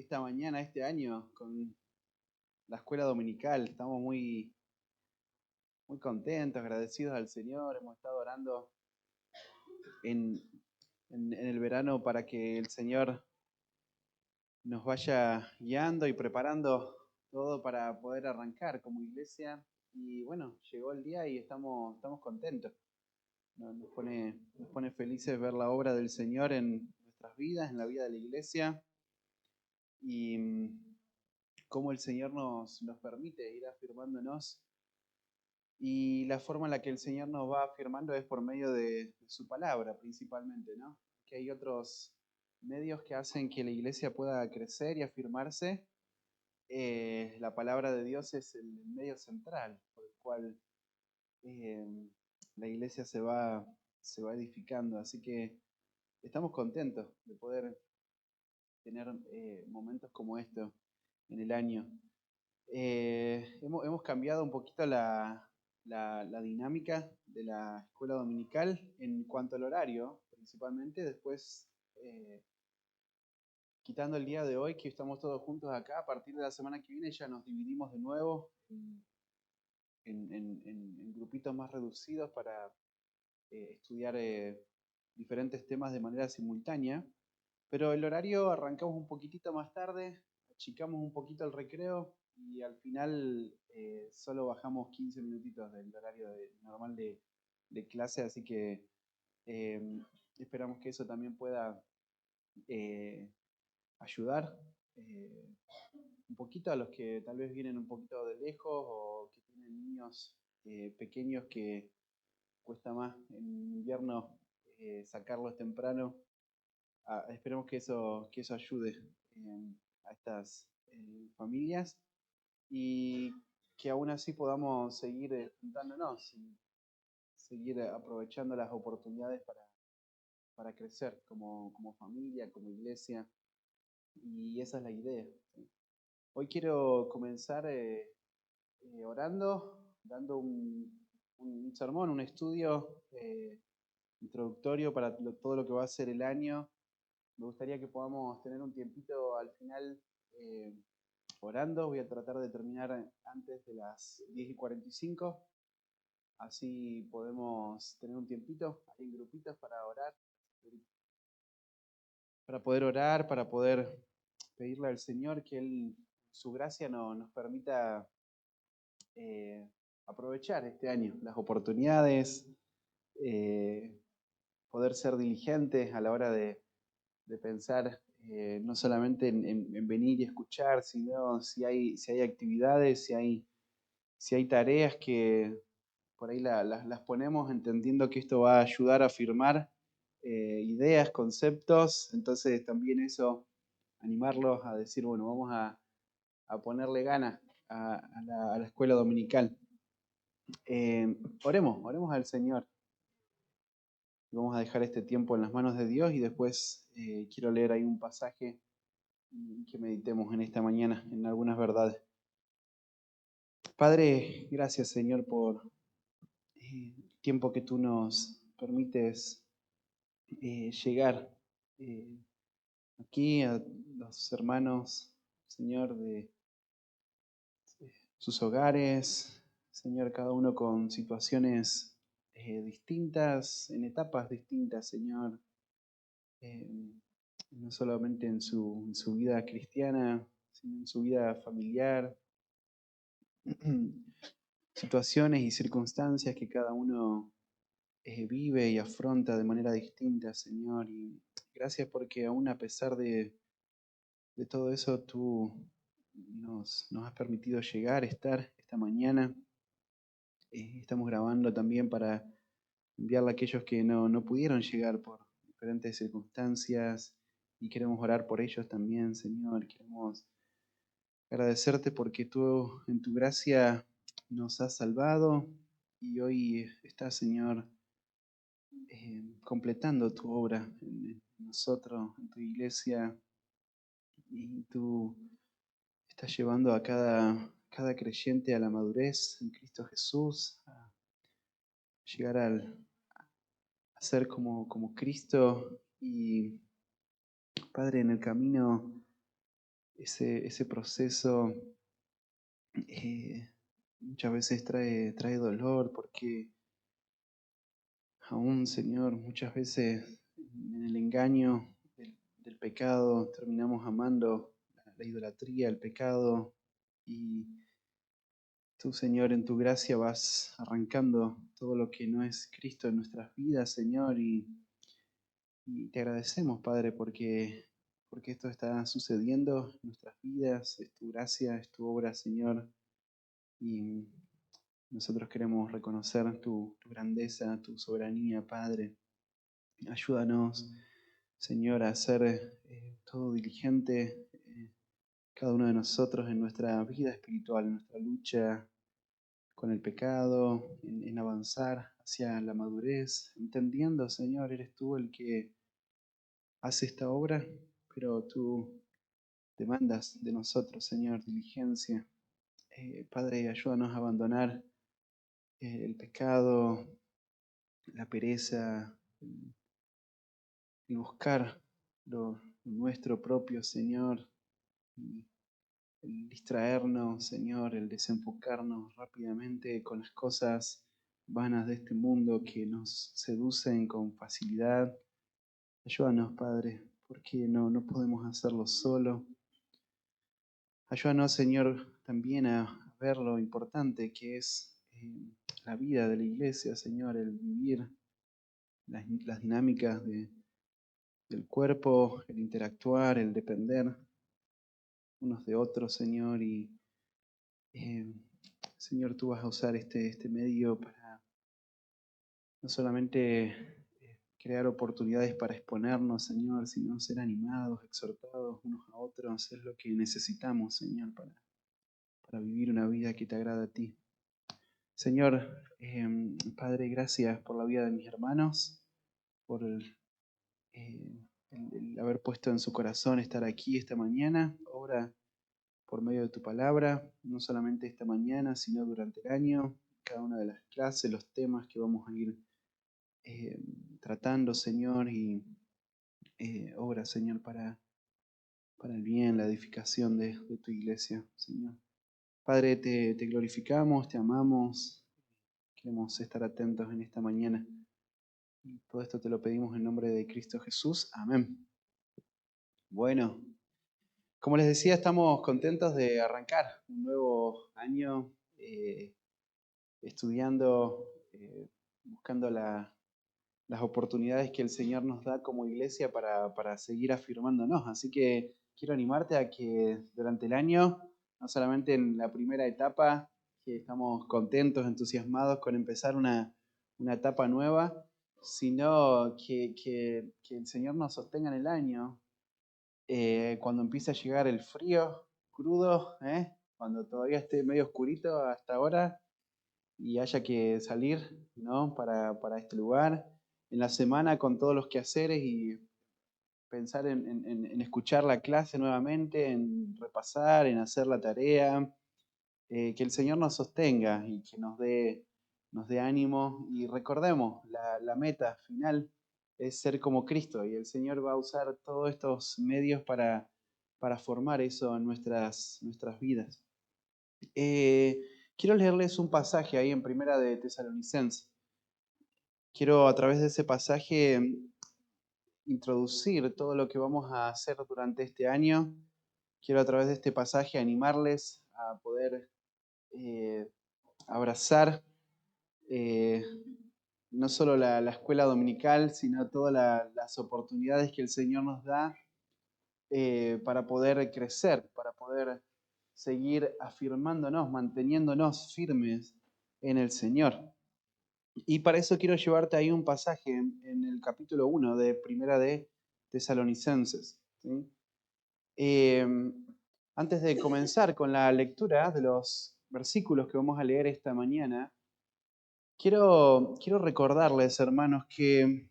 esta mañana, este año, con la escuela dominical. Estamos muy contentos, agradecidos al Señor. Hemos estado orando en, en el verano para que el Señor nos vaya guiando y preparando todo para poder arrancar como iglesia. Y bueno, llegó el día y estamos contentos. Nos pone felices ver la obra del Señor en nuestras vidas, en la vida de la iglesia. Y cómo el Señor nos permite ir afirmándonos. Y la forma en la que el Señor nos va afirmando es por medio de su palabra, principalmente, ¿no? Que hay otros medios que hacen que la iglesia pueda crecer y afirmarse. La palabra de Dios es el medio central por el cual eh, la iglesia se va edificando. Así que estamos contentos de poder tener momentos como estos en el año. Hemos cambiado un poquito la dinámica de la escuela dominical en cuanto al horario, principalmente. Después, quitando el día de hoy, que estamos todos juntos acá, a partir de la semana que viene ya nos dividimos de nuevo en grupitos más reducidos para estudiar diferentes temas de manera simultánea. Pero el horario arrancamos un poquitito más tarde, achicamos un poquito el recreo y al final solo bajamos 15 minutitos del horario normal de clase, así que eh, esperamos que eso también pueda eh, ayudar un poquito a los que tal vez vienen un poquito de lejos o que tienen niños pequeños que cuesta más en invierno sacarlos temprano. Esperemos que eso ayude a estas familias y que aún así podamos seguir juntándonos y seguir aprovechando las oportunidades para crecer como familia, como iglesia. Y esa es la idea. ¿Sí? Hoy quiero comenzar orando, dando un sermón, un estudio introductorio para todo lo que va a ser el año. Me gustaría que podamos tener un tiempito al final eh, orando. Voy a tratar de terminar antes de las 10:45. Así podemos tener un tiempito en grupitos para orar, para poder pedirle al Señor que Él, su gracia, nos permita eh, aprovechar este año las oportunidades, eh, poder ser diligentes a la hora de pensar no solamente en venir y escuchar, sino si hay actividades, si hay tareas que por ahí las ponemos entendiendo que esto va a ayudar a afirmar ideas, conceptos. Entonces también eso, animarlos a decir, bueno, vamos a ponerle ganas a la escuela dominical. Oremos al Señor. Vamos a dejar este tiempo en las manos de Dios y después quiero leer ahí un pasaje y que meditemos en esta mañana en algunas verdades. Padre, gracias Señor por el tiempo que tú nos permites llegar aquí a los hermanos, Señor, de sus hogares, Señor, cada uno con situaciones distintas, en etapas distintas, Señor, eh, no solamente en su vida cristiana, sino en su vida familiar, situaciones y circunstancias que cada uno vive y afronta de manera distinta, Señor. Y gracias porque aún a pesar de todo eso, tú nos has permitido llegar, estar esta mañana. Estamos grabando también para enviarle a aquellos que no pudieron llegar por diferentes circunstancias y queremos orar por ellos también, Señor. Queremos agradecerte porque tú en tu gracia nos has salvado y hoy estás, Señor, completando tu obra en nosotros, en tu iglesia, y tú estás llevando a cada creyente a la madurez en Cristo Jesús, a llegar a ser como Cristo. Y Padre, en el camino ese proceso muchas veces trae dolor porque aún, Señor, muchas veces en el engaño del pecado terminamos amando la idolatría, el pecado, y tú, Señor, en tu gracia vas arrancando todo lo que no es Cristo en nuestras vidas, Señor, y te agradecemos, Padre, porque esto está sucediendo en nuestras vidas, es tu gracia, es tu obra, Señor, y nosotros queremos reconocer tu grandeza, tu soberanía, Padre. Ayúdanos, Señor, a ser todo diligente, cada uno de nosotros en nuestra vida espiritual, en nuestra lucha con el pecado, en avanzar hacia la madurez, entendiendo, Señor, eres tú el que hace esta obra, pero tú demandas de nosotros, Señor, diligencia. Padre, ayúdanos a abandonar el pecado, la pereza, el buscar lo nuestro propio, Señor, y el distraernos, Señor, el desenfocarnos rápidamente con las cosas vanas de este mundo que nos seducen con facilidad. Ayúdanos, Padre, porque no podemos hacerlo solo. Ayúdanos, Señor, también a ver lo importante que es la vida de la iglesia, Señor, el vivir las dinámicas del cuerpo, el interactuar, el depender unos de otros, Señor, y eh, Señor, tú vas a usar este medio para no solamente crear oportunidades para exponernos, Señor, sino ser animados, exhortados unos a otros. Es lo que necesitamos, Señor, para vivir una vida que te agrada a ti. Señor, Padre, gracias por la vida de mis hermanos, por el haber puesto en su corazón estar aquí esta mañana. Obra por medio de tu palabra, no solamente esta mañana, sino durante el año, cada una de las clases, los temas que vamos a ir eh, tratando, Señor, y obra, Señor, para el bien, la edificación de tu iglesia, Señor. Padre, te glorificamos, te amamos, queremos estar atentos en esta mañana. Y todo esto te lo pedimos en nombre de Cristo Jesús. Amén. Bueno, como les decía, estamos contentos de arrancar un nuevo año estudiando, buscando las oportunidades que el Señor nos da como iglesia para seguir afirmándonos. Así que quiero animarte a que durante el año, no solamente en la primera etapa, que estamos contentos, entusiasmados con empezar una etapa nueva, sino que el Señor nos sostenga en el año, cuando empiece a llegar el frío crudo, cuando todavía esté medio oscurito hasta ahora, y haya que salir, ¿no? para este lugar, en la semana con todos los quehaceres y pensar en escuchar la clase nuevamente, en repasar, en hacer la tarea, que el Señor nos sostenga y que nos dé ánimo y recordemos, la meta final es ser como Cristo y el Señor va a usar todos estos medios para formar eso en nuestras vidas. Quiero leerles un pasaje ahí en Primera de Tesalonicenses. Quiero a través de ese pasaje introducir todo lo que vamos a hacer durante este año. Quiero a través de este pasaje animarles a poder abrazar eh, no solo la escuela dominical, sino todas las oportunidades que el Señor nos da para poder crecer, para poder seguir afirmándonos, manteniéndonos firmes en el Señor. Y para eso quiero llevarte ahí un pasaje en el capítulo 1 de Primera de Tesalonicenses. ¿Sí? Eh, Antes de comenzar con la lectura de los versículos que vamos a leer esta mañana, quiero recordarles, hermanos, que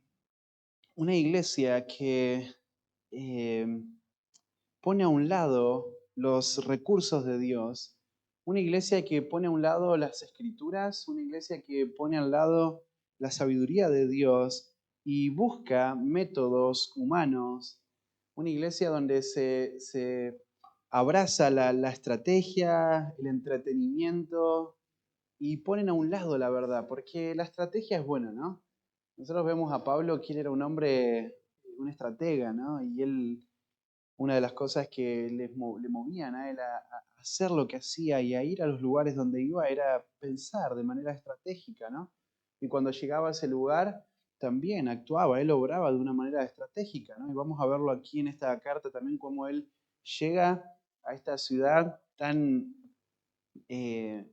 una iglesia que eh, pone a un lado los recursos de Dios, una iglesia que pone a un lado las escrituras, una iglesia que pone al lado la sabiduría de Dios y busca métodos humanos, una iglesia donde se abraza la estrategia, el entretenimiento y ponen a un lado la verdad, porque la estrategia es buena, ¿no? Nosotros vemos a Pablo que él era un hombre, un estratega, ¿no? Y él, una de las cosas que le movían a él a hacer lo que hacía y a ir a los lugares donde iba era pensar de manera estratégica, ¿no? Y cuando llegaba a ese lugar, también actuaba, él obraba de una manera estratégica, ¿no? Y vamos a verlo aquí en esta carta también, cómo él llega a esta ciudad tan eh,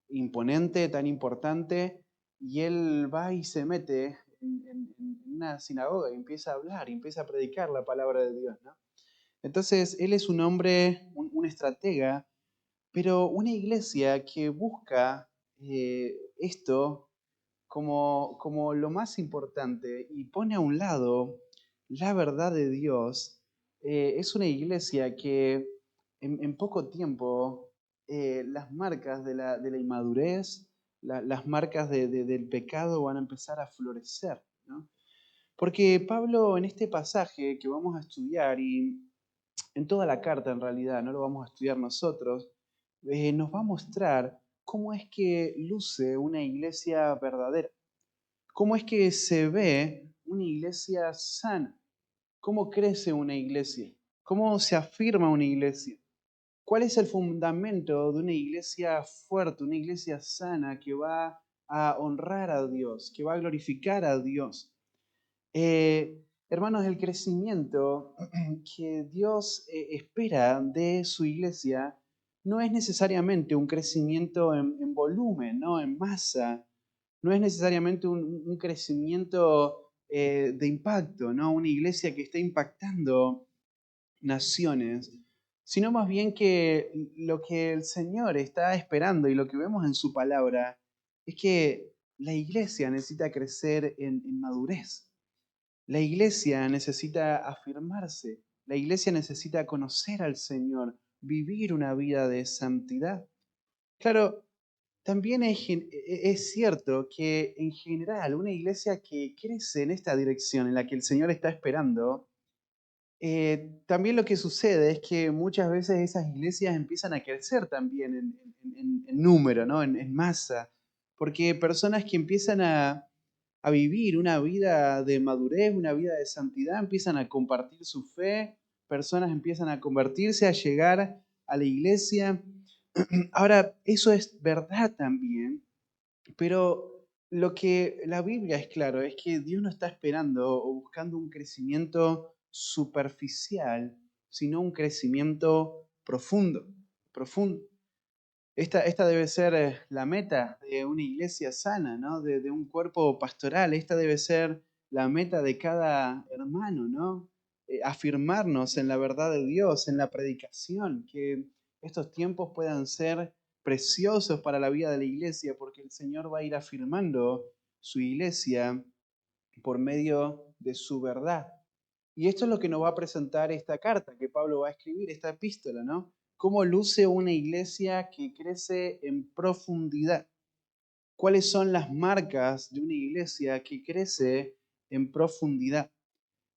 imponente, tan importante, y él va y se mete en una sinagoga y empieza a hablar, y empieza a predicar la palabra de Dios, ¿no? Entonces, él es un hombre, un estratega, pero una iglesia que busca esto como lo más importante y pone a un lado la verdad de Dios, es una iglesia que en poco tiempo las marcas de la inmadurez, las marcas del pecado van a empezar a florecer, ¿no? Porque Pablo en este pasaje que vamos a estudiar y en toda la carta en realidad, no lo vamos a estudiar nosotros, nos va a mostrar cómo es que luce una iglesia verdadera, cómo es que se ve una iglesia sana, cómo crece una iglesia, cómo se afirma una iglesia, cuál es el fundamento de una iglesia fuerte, una iglesia sana que va a honrar a Dios, que va a glorificar a Dios. Hermanos, el crecimiento que Dios espera de su iglesia no es necesariamente un crecimiento en volumen, ¿no? En masa, no es necesariamente un crecimiento de impacto, ¿no? Una iglesia que esté impactando naciones, sino más bien que lo que el Señor está esperando y lo que vemos en su palabra es que la iglesia necesita crecer en madurez. La iglesia necesita afirmarse, la iglesia necesita conocer al Señor, vivir una vida de santidad. Claro, también es cierto que en general una iglesia que crece en esta dirección en la que el Señor está esperando, también lo que sucede es que muchas veces esas iglesias empiezan a crecer también en número, ¿no? En masa, porque personas que empiezan a vivir una vida de madurez, una vida de santidad, empiezan a compartir su fe, personas empiezan a convertirse, a llegar a la iglesia. Ahora, eso es verdad también, pero lo que la Biblia es claro es que Dios no está esperando o buscando un crecimiento superficial, sino un crecimiento profundo, profundo. Esta debe ser la meta de una iglesia sana, ¿no? De un cuerpo pastoral. Esta debe ser la meta de cada hermano, ¿no? Afirmarnos en la verdad de Dios, en la predicación, que estos tiempos puedan ser preciosos para la vida de la iglesia, porque el Señor va a ir afirmando su iglesia por medio de su verdad. Y esto es lo que nos va a presentar esta carta que Pablo va a escribir, esta epístola, ¿no? Cómo luce una iglesia que crece en profundidad. ¿Cuáles son las marcas de una iglesia que crece en profundidad?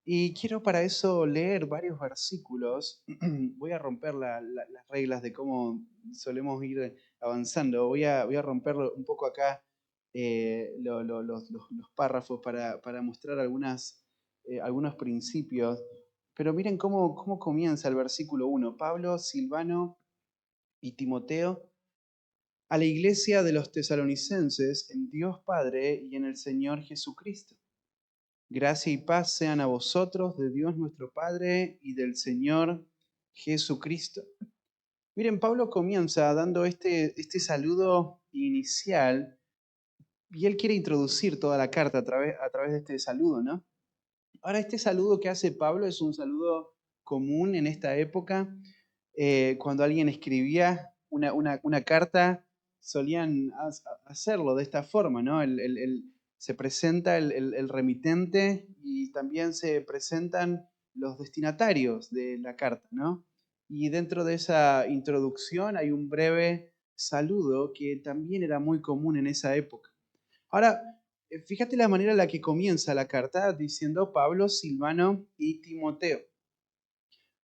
Y quiero para eso leer varios versículos. Voy a romper las reglas de cómo solemos ir avanzando. Voy a romper un poco acá los párrafos para mostrar algunos principios. Pero miren cómo comienza el versículo 1. Pablo, Silvano y Timoteo a la iglesia de los tesalonicenses en Dios Padre y en el Señor Jesucristo. Gracia y paz sean a vosotros de Dios nuestro Padre y del Señor Jesucristo. Miren, Pablo comienza dando este saludo inicial y él quiere introducir toda la carta a través de este saludo, ¿no? Ahora, este saludo que hace Pablo es un saludo común en esta época. Cuando alguien escribía una carta, solían hacerlo de esta forma, ¿no? Se presenta el remitente y también se presentan los destinatarios de la carta, ¿no? Y dentro de esa introducción hay un breve saludo que también era muy común en esa época. Ahora, fíjate la manera en la que comienza la carta diciendo Pablo, Silvano y Timoteo.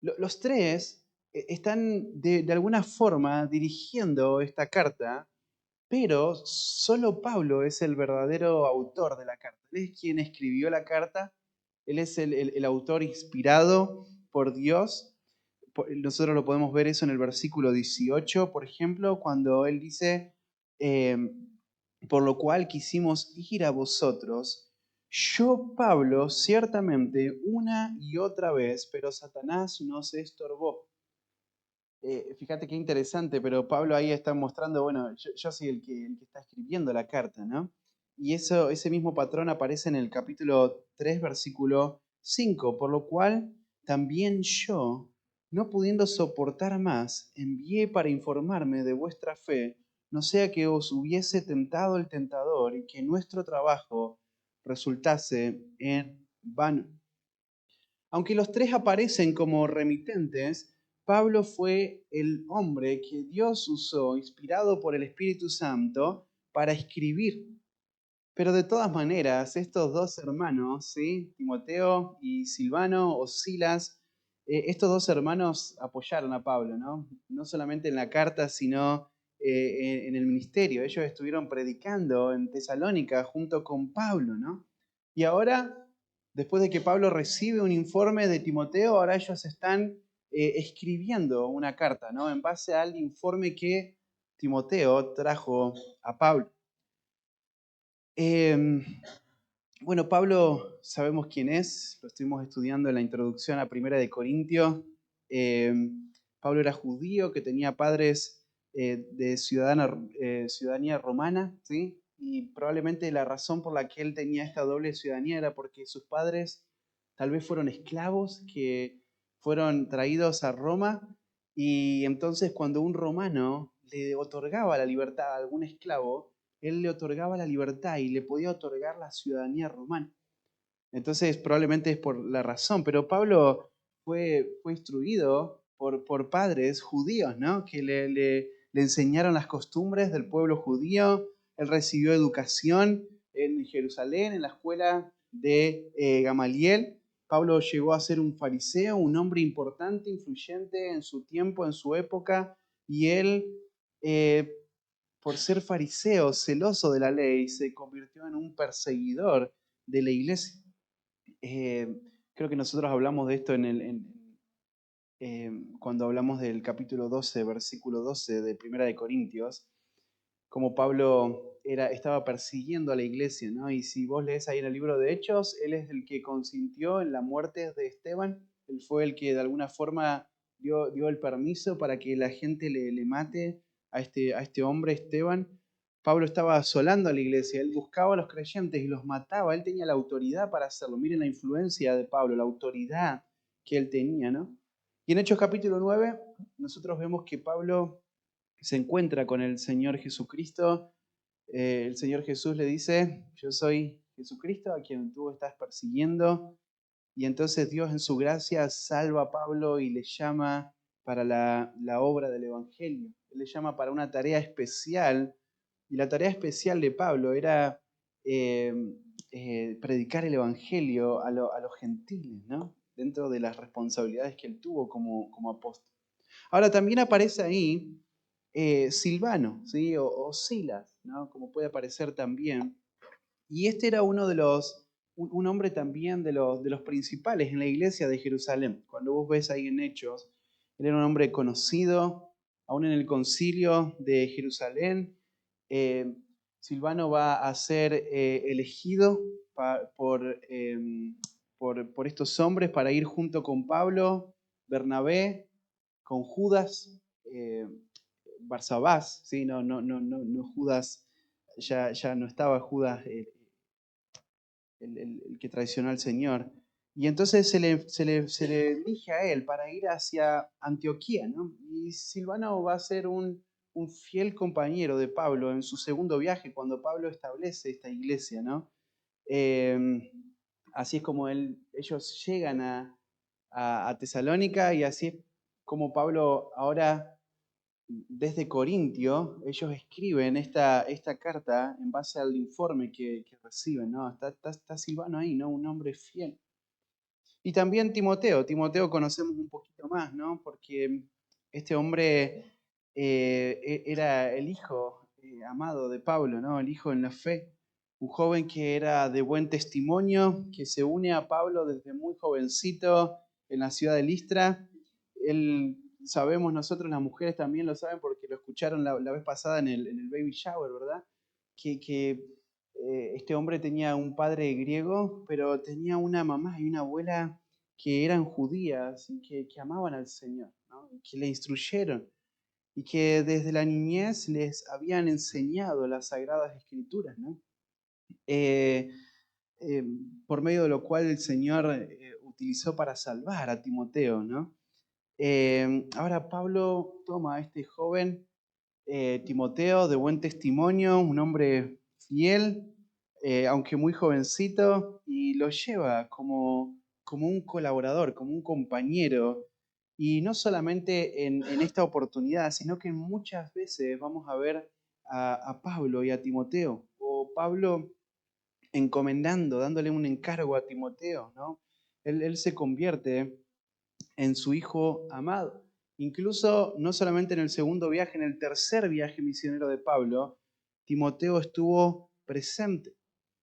Los tres están de alguna forma dirigiendo esta carta, pero solo Pablo es el verdadero autor de la carta. Él es quien escribió la carta, él es el autor inspirado por Dios. Nosotros lo podemos ver eso en el versículo 18, por ejemplo, cuando él dice, eh, por lo cual quisimos ir a vosotros, yo, Pablo, ciertamente una y otra vez, pero Satanás nos estorbó. Fíjate qué interesante, pero Pablo ahí está mostrando, bueno, yo soy el que está escribiendo la carta, ¿no? Y ese mismo patrón aparece en el capítulo 3, versículo 5, por lo cual también yo, no pudiendo soportar más, envié para informarme de vuestra fe, no sea que os hubiese tentado el tentador y que nuestro trabajo resultase en vano. Aunque los tres aparecen como remitentes, Pablo fue el hombre que Dios usó, inspirado por el Espíritu Santo, para escribir. Pero de todas maneras, estos dos hermanos, ¿sí? Timoteo y Silvano o Silas, estos dos hermanos apoyaron a Pablo, ¿no? No solamente en la carta, sino en el ministerio. Ellos estuvieron predicando en Tesalónica junto con Pablo, ¿no? Y ahora, después de que Pablo recibe un informe de Timoteo, ahora ellos están escribiendo una carta, ¿no? En base al informe que Timoteo trajo a Pablo. Bueno, Pablo sabemos quién es, lo estuvimos estudiando en la introducción a Primera de Corintios. Pablo era judío que tenía padres de ciudadanía romana, ¿sí? Y probablemente la razón por la que él tenía esta doble ciudadanía era porque sus padres tal vez fueron esclavos que fueron traídos a Roma, y entonces cuando un romano le otorgaba la libertad a algún esclavo, él le otorgaba la libertad y le podía otorgar la ciudadanía romana. Entonces, probablemente es por la razón, pero Pablo fue instruido por padres judíos, ¿no? Que le enseñaron las costumbres del pueblo judío. Él recibió educación en Jerusalén, en la escuela de Gamaliel. Pablo llegó a ser un fariseo, un hombre importante, influyente en su tiempo, en su época, y él eh, por ser fariseo, celoso de la ley, se convirtió en un perseguidor de la iglesia. Eh, Creo que nosotros hablamos de esto cuando hablamos del capítulo 12, versículo 12 de Primera de Corintios, como Pablo estaba persiguiendo a la iglesia, ¿no? Y si vos lees ahí en el libro de Hechos, él es el que consintió en la muerte de Esteban, él fue el que de alguna forma dio el permiso para que la gente le mate a este hombre, Esteban. Pablo estaba asolando a la iglesia, él buscaba a los creyentes y los mataba, él tenía la autoridad para hacerlo. Miren la influencia de Pablo, la autoridad que él tenía, ¿no? Y en Hechos capítulo 9, nosotros vemos que Pablo se encuentra con el Señor Jesucristo. El Señor Jesús le dice, yo soy Jesucristo a quien tú estás persiguiendo. Y entonces Dios en su gracia salva a Pablo y le llama para la obra del Evangelio. Él le llama para una tarea especial. Y la tarea especial de Pablo era eh, predicar el Evangelio a los gentiles, ¿no? Dentro de las responsabilidades que él tuvo como apóstol. Ahora también aparece ahí Silvano, ¿sí? O Silas, ¿no? Como puede aparecer también. Y este era uno de un hombre también de los principales en la iglesia de Jerusalén. Cuando vos ves ahí en Hechos, él era un hombre conocido, aún en el concilio de Jerusalén. eh, Silvano va a ser elegido por estos hombres para ir junto con Pablo, Bernabé, con Judas, Barsabás, ¿sí? No Judas, ya no estaba Judas, el que traicionó al Señor. Y entonces se le elige a él para ir hacia Antioquía, ¿no? Y Silvano va a ser un fiel compañero de Pablo en su segundo viaje, cuando Pablo establece esta iglesia, ¿no? Eh, Así es como ellos llegan a Tesalónica, y así es como Pablo ahora desde Corintio, ellos escriben esta carta en base al informe que reciben, ¿no? Está Silvano ahí, ¿no? Un hombre fiel. Y también Timoteo. Timoteo conocemos un poquito más, ¿no? Porque Este hombre era el hijo amado de Pablo, ¿no? El hijo en la fe. Un joven que era de buen testimonio, que se une a Pablo desde muy jovencito en la ciudad de Listra. Él, sabemos nosotros, las mujeres también lo saben porque lo escucharon la vez pasada en el baby shower, ¿verdad? Que este hombre tenía un padre griego, pero tenía una mamá y una abuela que eran judías y que amaban al Señor, ¿no? Y que le instruyeron y que desde la niñez les habían enseñado las sagradas escrituras, ¿no? Eh, eh, por medio de lo cual el Señor utilizó para salvar a Timoteo, ¿no? Ahora Pablo toma a este joven Timoteo, de buen testimonio, un hombre fiel, aunque muy jovencito, y lo lleva como un colaborador, como un compañero. Y no solamente en esta oportunidad, sino que muchas veces vamos a ver a Pablo y a Timoteo, o Pablo encomendando, dándole un encargo a Timoteo, ¿no? Él se convierte en su hijo amado. Incluso no solamente en el segundo viaje, en el tercer viaje misionero de Pablo, Timoteo estuvo presente.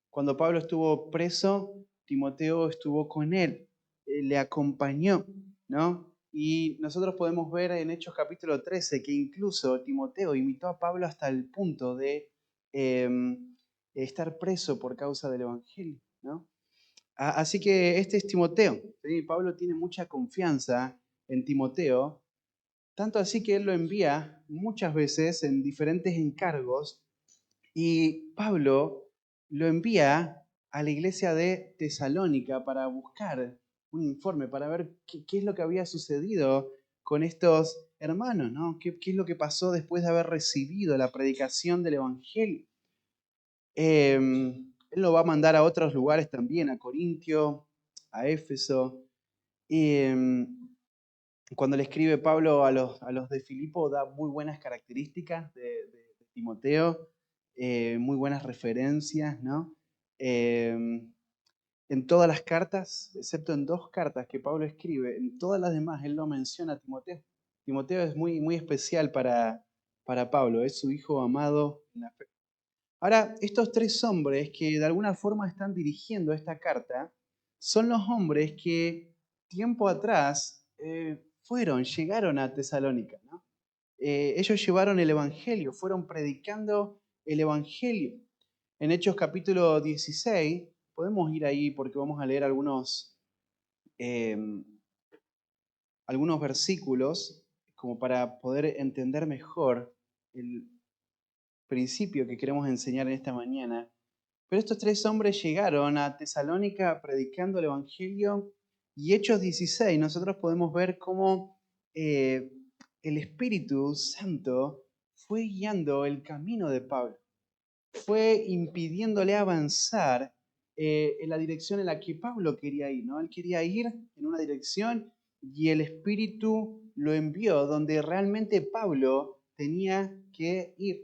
Cuando Pablo estuvo preso, Timoteo estuvo con él, le acompañó, ¿no? Y nosotros podemos ver en Hechos capítulo 13 que incluso Timoteo imitó a Pablo hasta el punto de eh, estar preso por causa del Evangelio, ¿no? Así que este es Timoteo, ¿sí? Pablo tiene mucha confianza en Timoteo, tanto así que él lo envía muchas veces en diferentes encargos y Pablo lo envía a la iglesia de Tesalónica para buscar un informe, para ver qué es lo que había sucedido con estos hermanos, ¿no? ¿Qué es lo que pasó después de haber recibido la predicación del Evangelio? Él lo va a mandar a otros lugares también, a Corintio, a Éfeso. Y cuando le escribe Pablo a los de Filipo, da muy buenas características de Timoteo, muy buenas referencias, ¿no? En todas las cartas, excepto en 2 cartas que Pablo escribe, en todas las demás él no menciona a Timoteo. Timoteo es muy, muy especial para Pablo, es su hijo amado en la fe. Ahora, estos 3 hombres que de alguna forma están dirigiendo esta carta son los hombres que tiempo atrás llegaron a Tesalónica, ¿no? Ellos llevaron el Evangelio, fueron predicando el Evangelio. En Hechos capítulo 16, podemos ir ahí porque vamos a leer eh, algunos versículos como para poder entender mejor el principio que queremos enseñar en esta mañana. Pero estos 3 hombres llegaron a Tesalónica predicando el Evangelio y Hechos 16 nosotros podemos ver cómo eh, el Espíritu Santo fue guiando el camino de Pablo, fue impidiéndole avanzar en la dirección en la que Pablo quería ir, ¿no? Él quería ir en una dirección y el Espíritu lo envió donde realmente Pablo tenía que ir.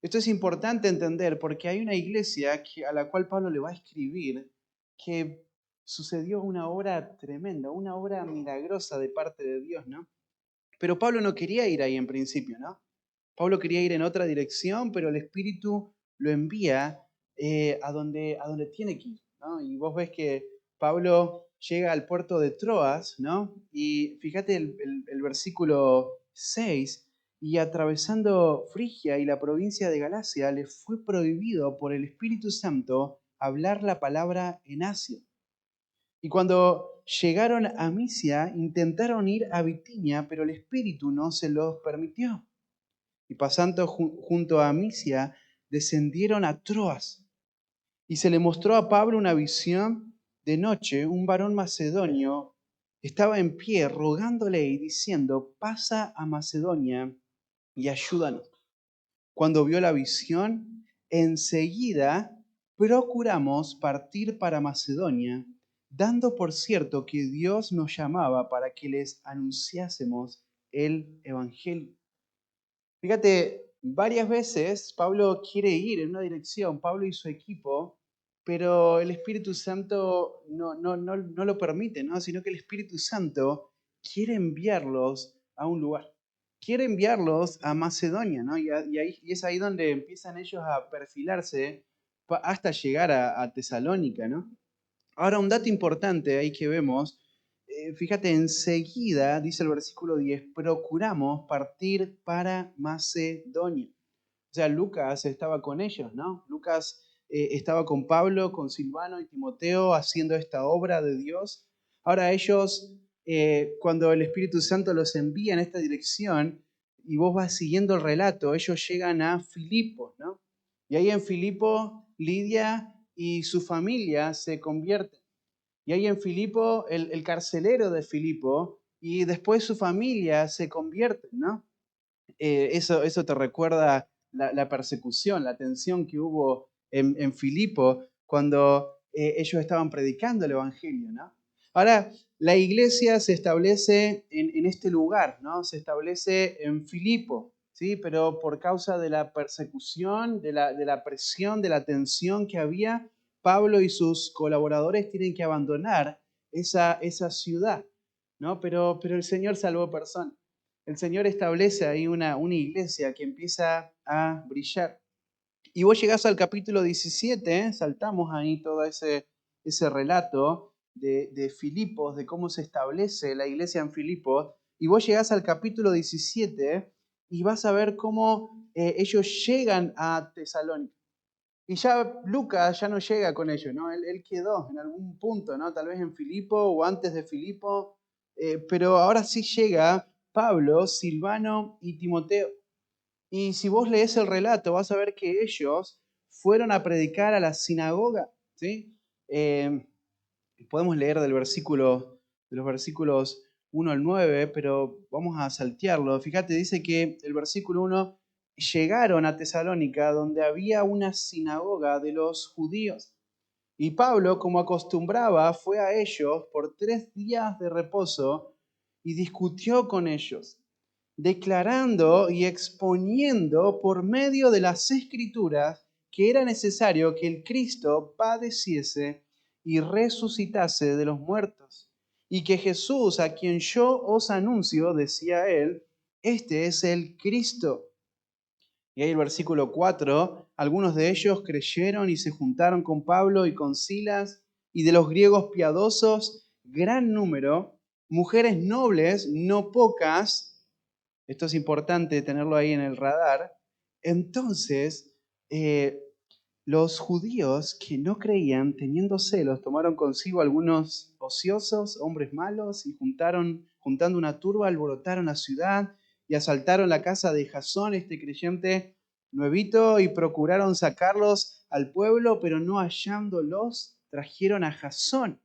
Esto es importante entender porque hay una iglesia a la cual Pablo le va a escribir que sucedió una obra tremenda, una obra milagrosa de parte de Dios, ¿no? Pero Pablo no quería ir ahí en principio, ¿no? Pablo quería ir en otra dirección, pero el Espíritu lo envía a donde tiene que ir, ¿no? Y vos ves que Pablo llega al puerto de Troas, ¿no? Y fíjate el versículo 6, y atravesando Frigia y la provincia de Galacia, le fue prohibido por el Espíritu Santo hablar la palabra en Asia. Y cuando llegaron a Misia, intentaron ir a Bitinia, pero el Espíritu no se los permitió. Y pasando junto a Misia, descendieron a Troas. Y se le mostró a Pablo una visión de noche. Un varón macedonio estaba en pie rogándole y diciendo: pasa a Macedonia y ayúdanos. Cuando vio la visión, enseguida procuramos partir para Macedonia, dando por cierto que Dios nos llamaba para que les anunciásemos el Evangelio. Fíjate, varias veces Pablo quiere ir en una dirección, Pablo y su equipo, pero el Espíritu Santo no lo permite, ¿no? Sino que el Espíritu Santo quiere enviarlos a un lugar. quiere enviarlos a Macedonia, ¿no? Y es ahí donde empiezan ellos a perfilarse hasta llegar a Tesalónica, ¿no? Ahora, un dato importante ahí que vemos, fíjate, enseguida, dice el versículo 10, procuramos partir para Macedonia. O sea, Lucas estaba con ellos, ¿no? Lucas estaba con Pablo, con Silvano y Timoteo haciendo esta obra de Dios. Ahora ellos, cuando el Espíritu Santo los envía en esta dirección y vos vas siguiendo el relato, ellos llegan a Filipos, ¿no? Y ahí en Filipo, Lidia y su familia se convierten. Y ahí en Filipo, el carcelero de Filipo y después su familia se convierten, ¿no? Eso te recuerda la persecución, la tensión que hubo en Filipo cuando ellos estaban predicando el Evangelio, ¿no? Ahora, la iglesia se establece en este lugar, ¿no? Se establece en Filipo, ¿sí? Pero por causa de la persecución, de la presión, de la tensión que había, Pablo y sus colaboradores tienen que abandonar esa ciudad, ¿no? Pero el Señor salvó personas. El Señor establece ahí una iglesia que empieza a brillar. Y vos llegás al capítulo 17, saltamos ahí todo ese relato de Filipos, de cómo se establece la iglesia en Filipos, y vos llegás al capítulo 17 y vas a ver cómo ellos llegan a Tesalónica. Y ya Lucas ya no llega con ellos, ¿no? Él quedó en algún punto, ¿no? Tal vez en Filipo o antes de Filipo, pero ahora sí llega Pablo, Silvano y Timoteo. Y si vos lees el relato, vas a ver que ellos fueron a predicar a la sinagoga, ¿sí? Podemos leer de los versículos 1 al 9, pero vamos a saltearlo. Fíjate, dice que el versículo 1, llegaron a Tesalónica, donde había una sinagoga de los judíos. Y Pablo, como acostumbraba, fue a ellos por 3 días de reposo y discutió con ellos, declarando y exponiendo por medio de las Escrituras que era necesario que el Cristo padeciese y resucitase de los muertos, y que Jesús, a quien yo os anuncio, decía él, este es el Cristo. Y ahí el versículo 4, algunos de ellos creyeron y se juntaron con Pablo y con Silas, y de los griegos piadosos, gran número, mujeres nobles, no pocas, esto es importante tenerlo ahí en el radar. Entonces, eh, los judíos que no creían, teniendo celos, tomaron consigo algunos ociosos, hombres malos, y juntando una turba, alborotaron la ciudad y asaltaron la casa de Jasón, este creyente nuevito, y procuraron sacarlos al pueblo, pero no hallándolos, trajeron a Jasón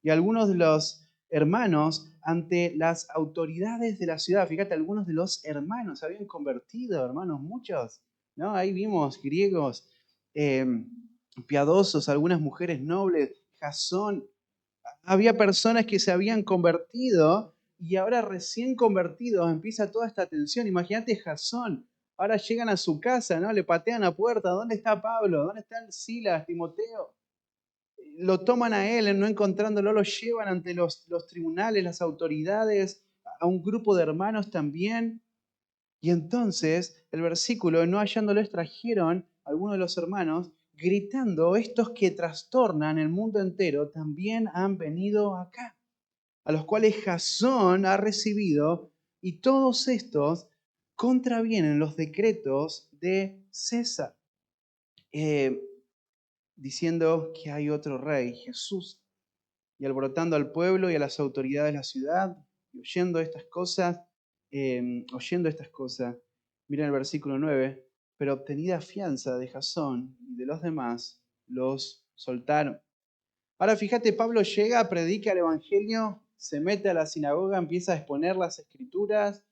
y algunos de los hermanos ante las autoridades de la ciudad. Fíjate, algunos de los hermanos habían convertido, hermanos, muchos, ¿no? Ahí vimos griegos eh, piadosos, algunas mujeres nobles, Jasón. Había personas que se habían convertido y ahora recién convertidos empieza toda esta tensión. Imagínate Jasón. Ahora llegan a su casa, ¿no? Le patean la puerta. ¿Dónde está Pablo? ¿Dónde están Silas, Timoteo? Lo toman a él, no encontrándolo, lo llevan ante los tribunales, las autoridades, a un grupo de hermanos también. Y entonces el versículo, no hallándolos, trajeron algunos de los hermanos, gritando, estos que trastornan el mundo entero también han venido acá, a los cuales Jasón ha recibido, y todos estos contravienen los decretos de César, eh, diciendo que hay otro rey, Jesús, y alborotando al pueblo y a las autoridades de la ciudad, y oyendo estas cosas, miren el versículo 9, pero obtenida fianza de Jasón y de los demás, los soltaron. Ahora fíjate, Pablo llega, predica el Evangelio, se mete a la sinagoga, empieza a exponer las escrituras,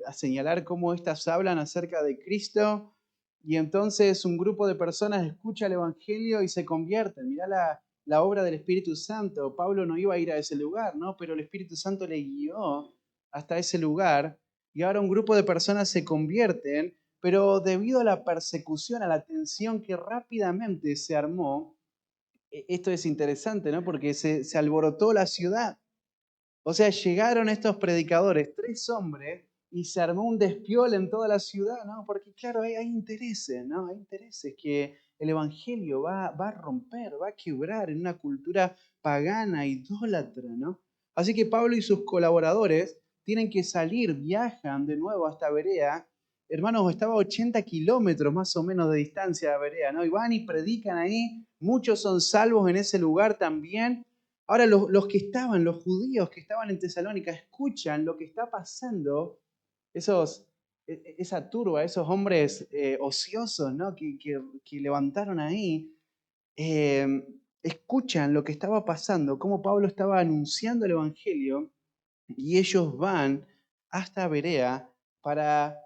a señalar cómo éstas hablan acerca de Cristo, y entonces un grupo de personas escucha el Evangelio y se convierten. Mirá la obra del Espíritu Santo. Pablo no iba a ir a ese lugar, ¿no? Pero el Espíritu Santo le guió hasta ese lugar, y ahora un grupo de personas se convierten, pero debido a la persecución, a la tensión que rápidamente se armó, esto es interesante, ¿no? Porque se alborotó la ciudad. O sea, llegaron estos predicadores, 3 hombres, y se armó un despiole en toda la ciudad, ¿no? Porque claro, hay intereses, ¿no? Hay intereses que el Evangelio va a romper, va a quebrar en una cultura pagana, idólatra, ¿no? Así que Pablo y sus colaboradores tienen que salir, viajan de nuevo hasta Berea. Hermanos, estaba a 80 kilómetros más o menos de distancia de Berea, ¿no? Y van y predican ahí, muchos son salvos en ese lugar también. Ahora los que estaban, los judíos que estaban en Tesalónica, escuchan lo que está pasando, esa turba, esos hombres ociosos, ¿no? que levantaron ahí, eh, escuchan lo que estaba pasando, cómo Pablo estaba anunciando el Evangelio, y ellos van hasta Berea para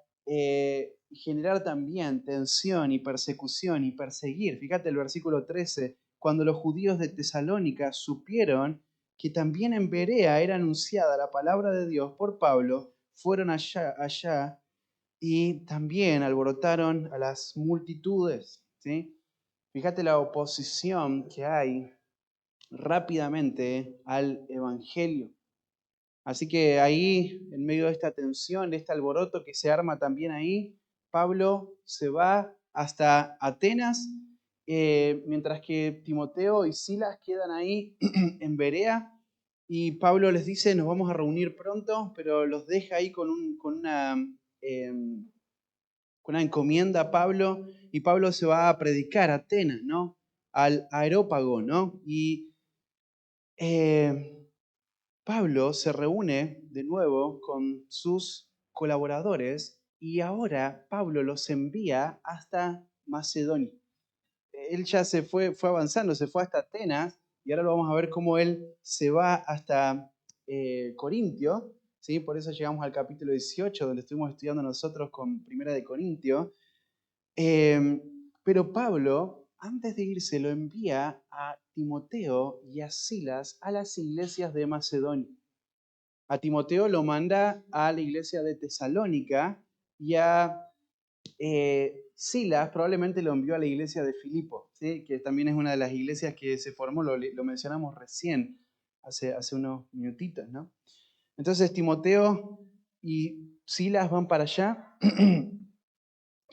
generar también tensión y persecución y perseguir. Fíjate el versículo 13, cuando los judíos de Tesalónica supieron que también en Berea era anunciada la palabra de Dios por Pablo, fueron allá y también alborotaron a las multitudes. ¿Sí? Fíjate la oposición que hay rápidamente al Evangelio. Así que ahí, en medio de esta tensión, de este alboroto que se arma también ahí, Pablo se va hasta Atenas, mientras que Timoteo y Silas quedan ahí en Berea, y Pablo les dice, nos vamos a reunir pronto, pero los deja ahí con una encomienda a Pablo, y Pablo se va a predicar a Atenas, ¿no? Al Areópago, ¿no? Y Pablo se reúne de nuevo con sus colaboradores y ahora Pablo los envía hasta Macedonia. Él ya fue avanzando, se fue hasta Atenas y ahora lo vamos a ver cómo él se va hasta Corintio. ¿Sí? Por eso llegamos al capítulo 18, donde estuvimos estudiando nosotros con Primera de Corintio. Pero Pablo, antes de irse, lo envía a Timoteo y a Silas a las iglesias de Macedonia. A Timoteo lo manda a la iglesia de Tesalónica y a Silas probablemente lo envió a la iglesia de Filipo, ¿sí? Que también es una de las iglesias que se formó, lo mencionamos recién, hace unos minutitos, ¿no? Entonces Timoteo y Silas van para allá.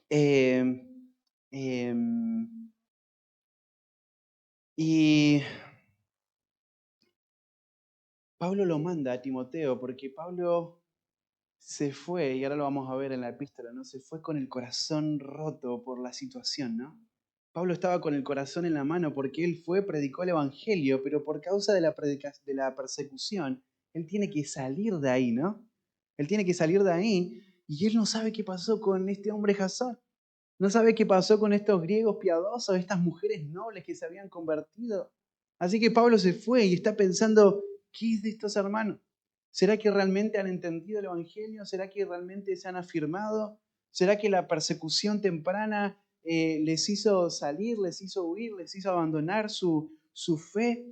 eh, eh, y Pablo lo manda a Timoteo porque Pablo se fue, y ahora lo vamos a ver en la epístola, ¿no? Se fue con el corazón roto por la situación, ¿no? Pablo estaba con el corazón en la mano porque él fue, predicó el Evangelio, pero por causa de de la persecución, él tiene que salir de ahí, ¿no? Él tiene que salir de ahí y él no sabe qué pasó con este hombre Jasón. No sabe qué pasó con estos griegos piadosos, estas mujeres nobles que se habían convertido. Así que Pablo se fue y está pensando, ¿qué es de estos hermanos? ¿Será que realmente han entendido el Evangelio? ¿Será que realmente se han afirmado? ¿Será que la persecución temprana les hizo salir, les hizo huir, les hizo abandonar su fe?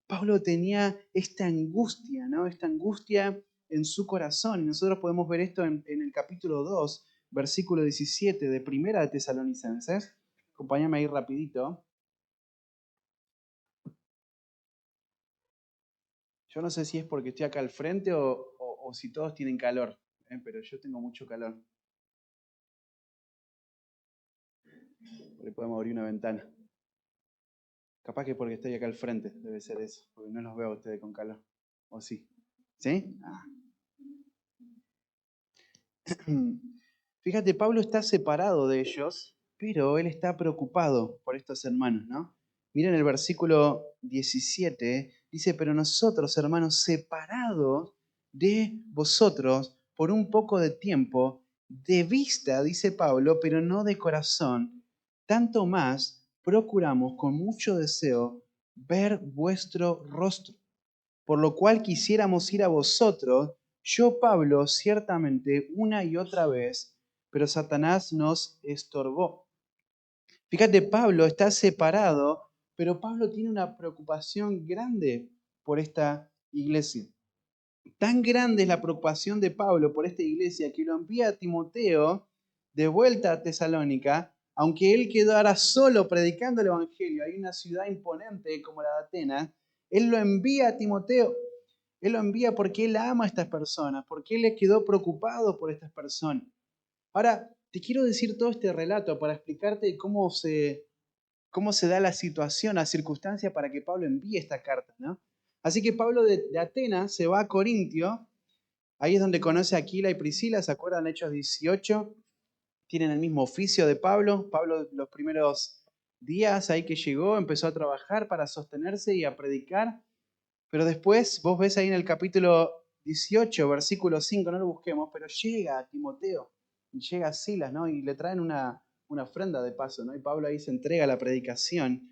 Pablo tenía esta angustia, ¿no? Esta angustia en su corazón. Y nosotros podemos ver esto en el capítulo 2, versículo 17 de Primera de Tesalonicenses. Acompáñame ahí rapidito. Yo no sé si es porque estoy acá al frente o si todos tienen calor, pero yo tengo mucho calor. Por ahí podemos abrir una ventana. Capaz que porque estoy acá al frente, debe ser eso, porque no los veo a ustedes con calor. ¿O sí? ¿Sí? Ah. Fíjate, Pablo está separado de ellos, pero él está preocupado por estos hermanos, ¿no? Miren el versículo 17, dice, pero nosotros, hermanos, separados de vosotros por un poco de tiempo, de vista, dice Pablo, pero no de corazón, tanto más procuramos con mucho deseo ver vuestro rostro, por lo cual quisiéramos ir a vosotros, yo, Pablo, ciertamente una y otra vez, pero Satanás nos estorbó. Fíjate, Pablo está separado, pero Pablo tiene una preocupación grande por esta iglesia. Tan grande es la preocupación de Pablo por esta iglesia que lo envía a Timoteo de vuelta a Tesalónica, aunque él quedara solo predicando el Evangelio. Hay una ciudad imponente como la de Atenas, él lo envía a Timoteo. Él lo envía porque Él ama a estas personas, porque Él le quedó preocupado por estas personas. Ahora, te quiero decir todo este relato para explicarte cómo se da la situación, la circunstancia para que Pablo envíe esta carta, ¿no? Así que Pablo de Atenas se va a Corintio, ahí es donde conoce a Aquila y Priscila, ¿se acuerdan? Hechos 18, tienen el mismo oficio de Pablo. Pablo los primeros días ahí que llegó empezó a trabajar para sostenerse y a predicar, pero después vos ves ahí en el capítulo 18, versículo 5, no lo busquemos, pero llega a Timoteo y llega a Silas, ¿no? Y le traen una ofrenda de paso, ¿no? Y Pablo ahí se entrega a la predicación.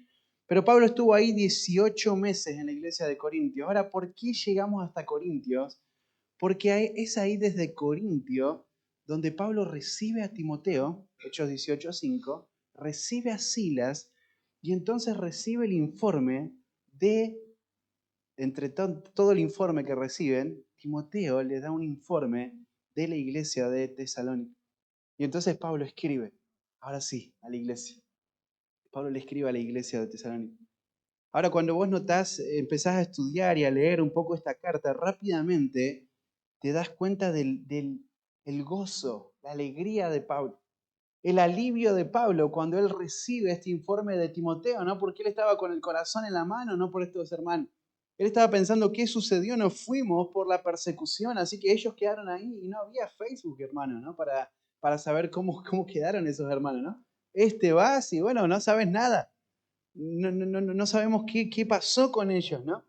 Pero Pablo estuvo ahí 18 meses en la iglesia de Corintios. Ahora, ¿por qué llegamos hasta Corintios? Porque es ahí desde Corintio donde Pablo recibe a Timoteo, Hechos 18:5, recibe a Silas y entonces recibe el informe de, entre todo el informe que reciben, Timoteo les da un informe de la iglesia de Tesalónica. Y entonces Pablo escribe, ahora sí, a la iglesia. Pablo le escribe a la iglesia de Tesalónica. Ahora, cuando vos notás, empezás a estudiar y a leer un poco esta carta, rápidamente te das cuenta del el gozo, la alegría de Pablo, el alivio de Pablo cuando él recibe este informe de Timoteo, no porque él estaba con el corazón en la mano, no por estos hermanos. Él estaba pensando qué sucedió, nos fuimos por la persecución, así que ellos quedaron ahí y no había Facebook, hermano, ¿no? Para saber cómo quedaron esos hermanos, ¿no? Vas y bueno, no sabes nada. No sabemos qué pasó con ellos, ¿no?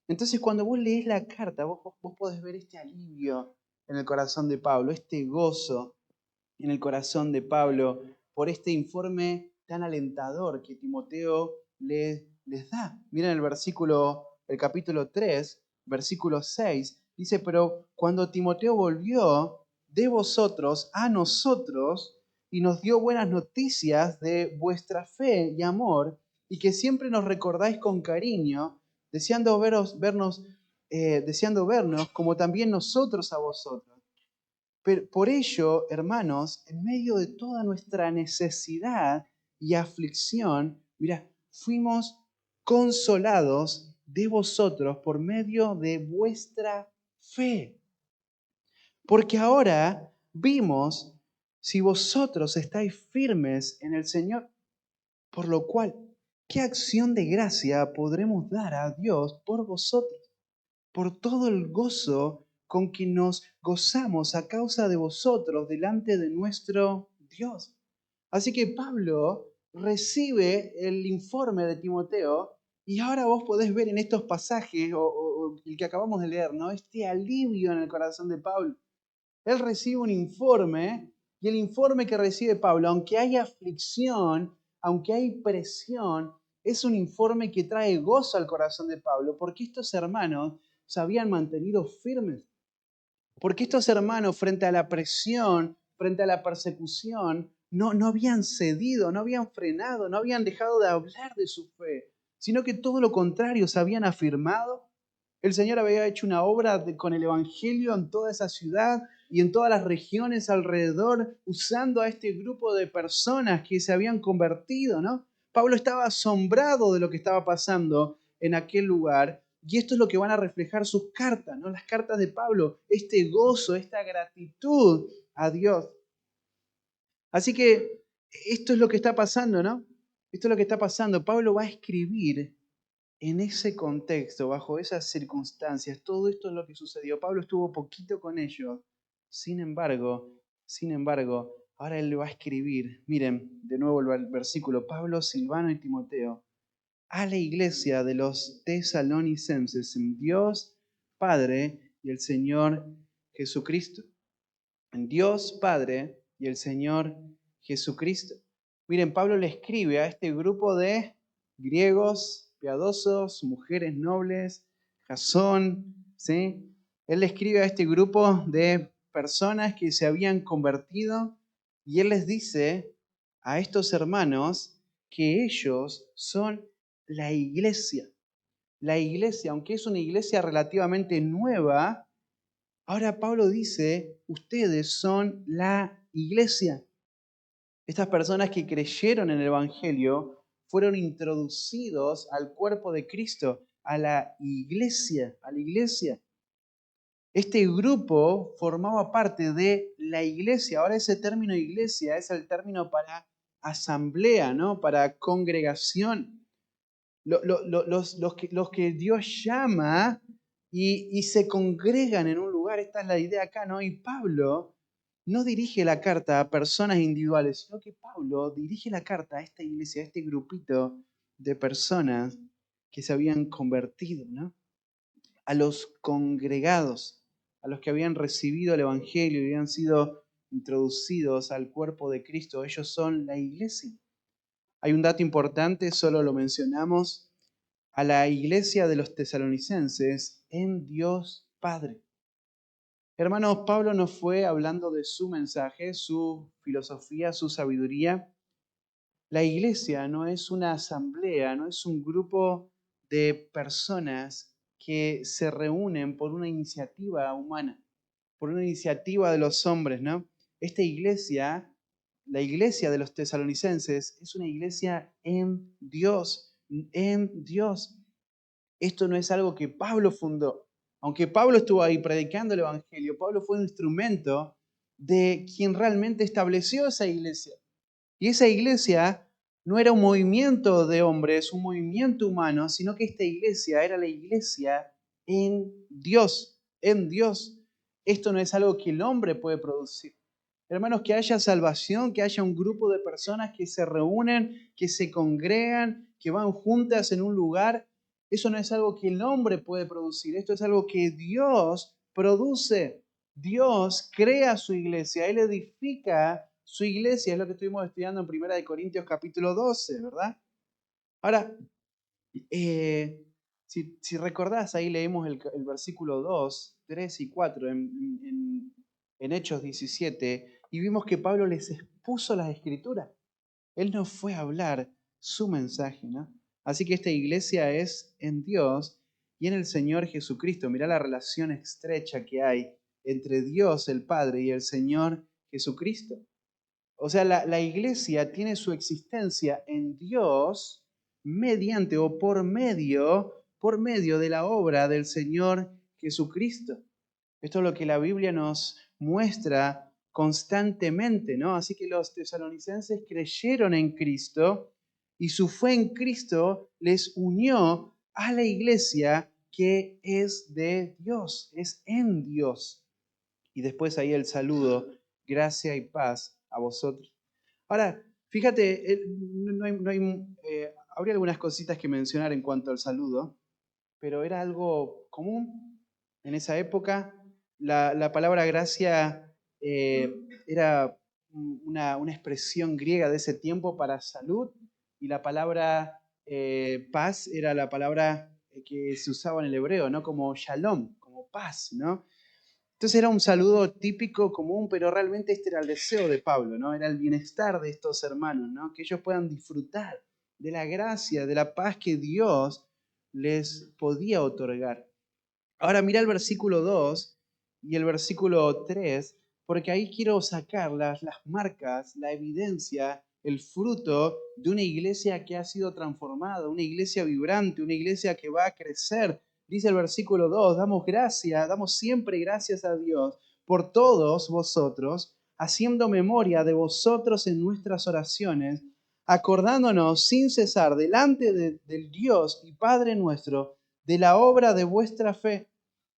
Entonces, cuando vos lees la carta, vos podés ver este alivio en el corazón de Pablo, este gozo en el corazón de Pablo por este informe tan alentador que Timoteo les da. Miren el capítulo 3, versículo 6, dice, pero cuando Timoteo volvió de vosotros a nosotros y nos dio buenas noticias de vuestra fe y amor, y que siempre nos recordáis con cariño, deseando deseando vernos como también nosotros a vosotros. Pero por ello, hermanos, en medio de toda nuestra necesidad y aflicción, mira, fuimos consolados de vosotros por medio de vuestra fe. Porque ahora vimos si vosotros estáis firmes en el Señor, por lo cual, ¿qué acción de gracia podremos dar a Dios por vosotros? Por todo el gozo con que nos gozamos a causa de vosotros delante de nuestro Dios. Así que Pablo recibe el informe de Timoteo y ahora vos podés ver en estos pasajes, o el que acabamos de leer, ¿no? Este alivio en el corazón de Pablo. Él recibe un informe y el informe que recibe Pablo, aunque hay aflicción, aunque hay presión, es un informe que trae gozo al corazón de Pablo, porque estos hermanos se habían mantenido firmes. Porque estos hermanos, frente a la presión, frente a la persecución, no habían cedido, no habían frenado, no habían dejado de hablar de su fe, sino que todo lo contrario, se habían afirmado. El Señor había hecho una obra con el Evangelio en toda esa ciudad y en todas las regiones alrededor, usando a este grupo de personas que se habían convertido, ¿no? Pablo estaba asombrado de lo que estaba pasando en aquel lugar. Y esto es lo que van a reflejar sus cartas, ¿no? Las cartas de Pablo, este gozo, esta gratitud a Dios. Así que esto es lo que está pasando, ¿no? Esto es lo que está pasando. Pablo va a escribir en ese contexto, bajo esas circunstancias. Todo esto es lo que sucedió. Pablo estuvo poquito con ellos. Sin embargo, ahora él le va a escribir. Miren, de nuevo el versículo. Pablo, Silvano y Timoteo, a la iglesia de los tesalonicenses en Dios Padre y el Señor Jesucristo. En Dios Padre y el Señor Jesucristo. Miren, Pablo le escribe a este grupo de griegos piadosos, mujeres nobles, Jasón, ¿sí? Él le escribe a este grupo de personas que se habían convertido y él les dice a estos hermanos que ellos son la iglesia. La iglesia, aunque es una iglesia relativamente nueva, ahora Pablo dice, ustedes son la iglesia. Estas personas que creyeron en el Evangelio fueron introducidos al cuerpo de Cristo, a la iglesia, a la iglesia. Este grupo formaba parte de la iglesia. Ahora ese término iglesia es el término para asamblea, ¿no? Para congregación. Los que Dios llama y se congregan en un lugar. Esta es la idea acá, ¿no? Y Pablo no dirige la carta a personas individuales, sino que Pablo dirige la carta a esta iglesia, a este grupito de personas que se habían convertido, ¿no? A los congregados, a los que habían recibido el Evangelio y habían sido introducidos al cuerpo de Cristo. Ellos son la iglesia. Hay un dato importante, solo lo mencionamos, a la iglesia de los tesalonicenses en Dios Padre. Hermanos, Pablo nos fue hablando de su mensaje, su filosofía, su sabiduría. La iglesia no es una asamblea, no es un grupo de personas que se reúnen por una iniciativa humana, por una iniciativa de los hombres, ¿no? Esta iglesia, la iglesia de los tesalonicenses, es una iglesia en Dios, en Dios. Esto no es algo que Pablo fundó. Aunque Pablo estuvo ahí predicando el Evangelio, Pablo fue un instrumento de quien realmente estableció esa iglesia. Y esa iglesia no era un movimiento de hombres, un movimiento humano, sino que esta iglesia era la iglesia en Dios, en Dios. Esto no es algo que el hombre puede producir. Hermanos, que haya salvación, que haya un grupo de personas que se reúnen, que se congregan, que van juntas en un lugar, eso no es algo que el hombre puede producir. Esto es algo que Dios produce. Dios crea su iglesia, Él edifica su iglesia, es lo que estuvimos estudiando en 1 Corintios capítulo 12, ¿verdad? Ahora, si recordás, ahí leemos el versículo 2, 3 y 4 en Hechos 17, y vimos que Pablo les expuso las escrituras. Él nos fue a hablar su mensaje, ¿no? Así que esta iglesia es en Dios y en el Señor Jesucristo. Mirá la relación estrecha que hay entre Dios el Padre y el Señor Jesucristo. O sea, la iglesia tiene su existencia en Dios mediante o por medio de la obra del Señor Jesucristo. Esto es lo que la Biblia nos muestra constantemente, ¿no? Así que los tesalonicenses creyeron en Cristo y su fe en Cristo les unió a la iglesia que es de Dios, es en Dios. Y después ahí el saludo, gracia y paz a vosotros. Ahora, fíjate, habría algunas cositas que mencionar en cuanto al saludo, pero era algo común en esa época. La palabra gracia era una expresión griega de ese tiempo para salud, y la palabra paz era la palabra que se usaba en el hebreo, ¿no? Como shalom, como paz, ¿no? Entonces era un saludo típico, común, pero realmente este era el deseo de Pablo, ¿no? Era el bienestar de estos hermanos, ¿no? Que ellos puedan disfrutar de la gracia, de la paz que Dios les podía otorgar. Ahora mira el versículo 2 y el versículo 3, porque ahí quiero sacar las marcas, la evidencia, el fruto de una iglesia que ha sido transformada, una iglesia vibrante, una iglesia que va a crecer. Dice el versículo 2, damos siempre gracias a Dios por todos vosotros, haciendo memoria de vosotros en nuestras oraciones, acordándonos sin cesar delante del Dios y Padre nuestro, de la obra de vuestra fe,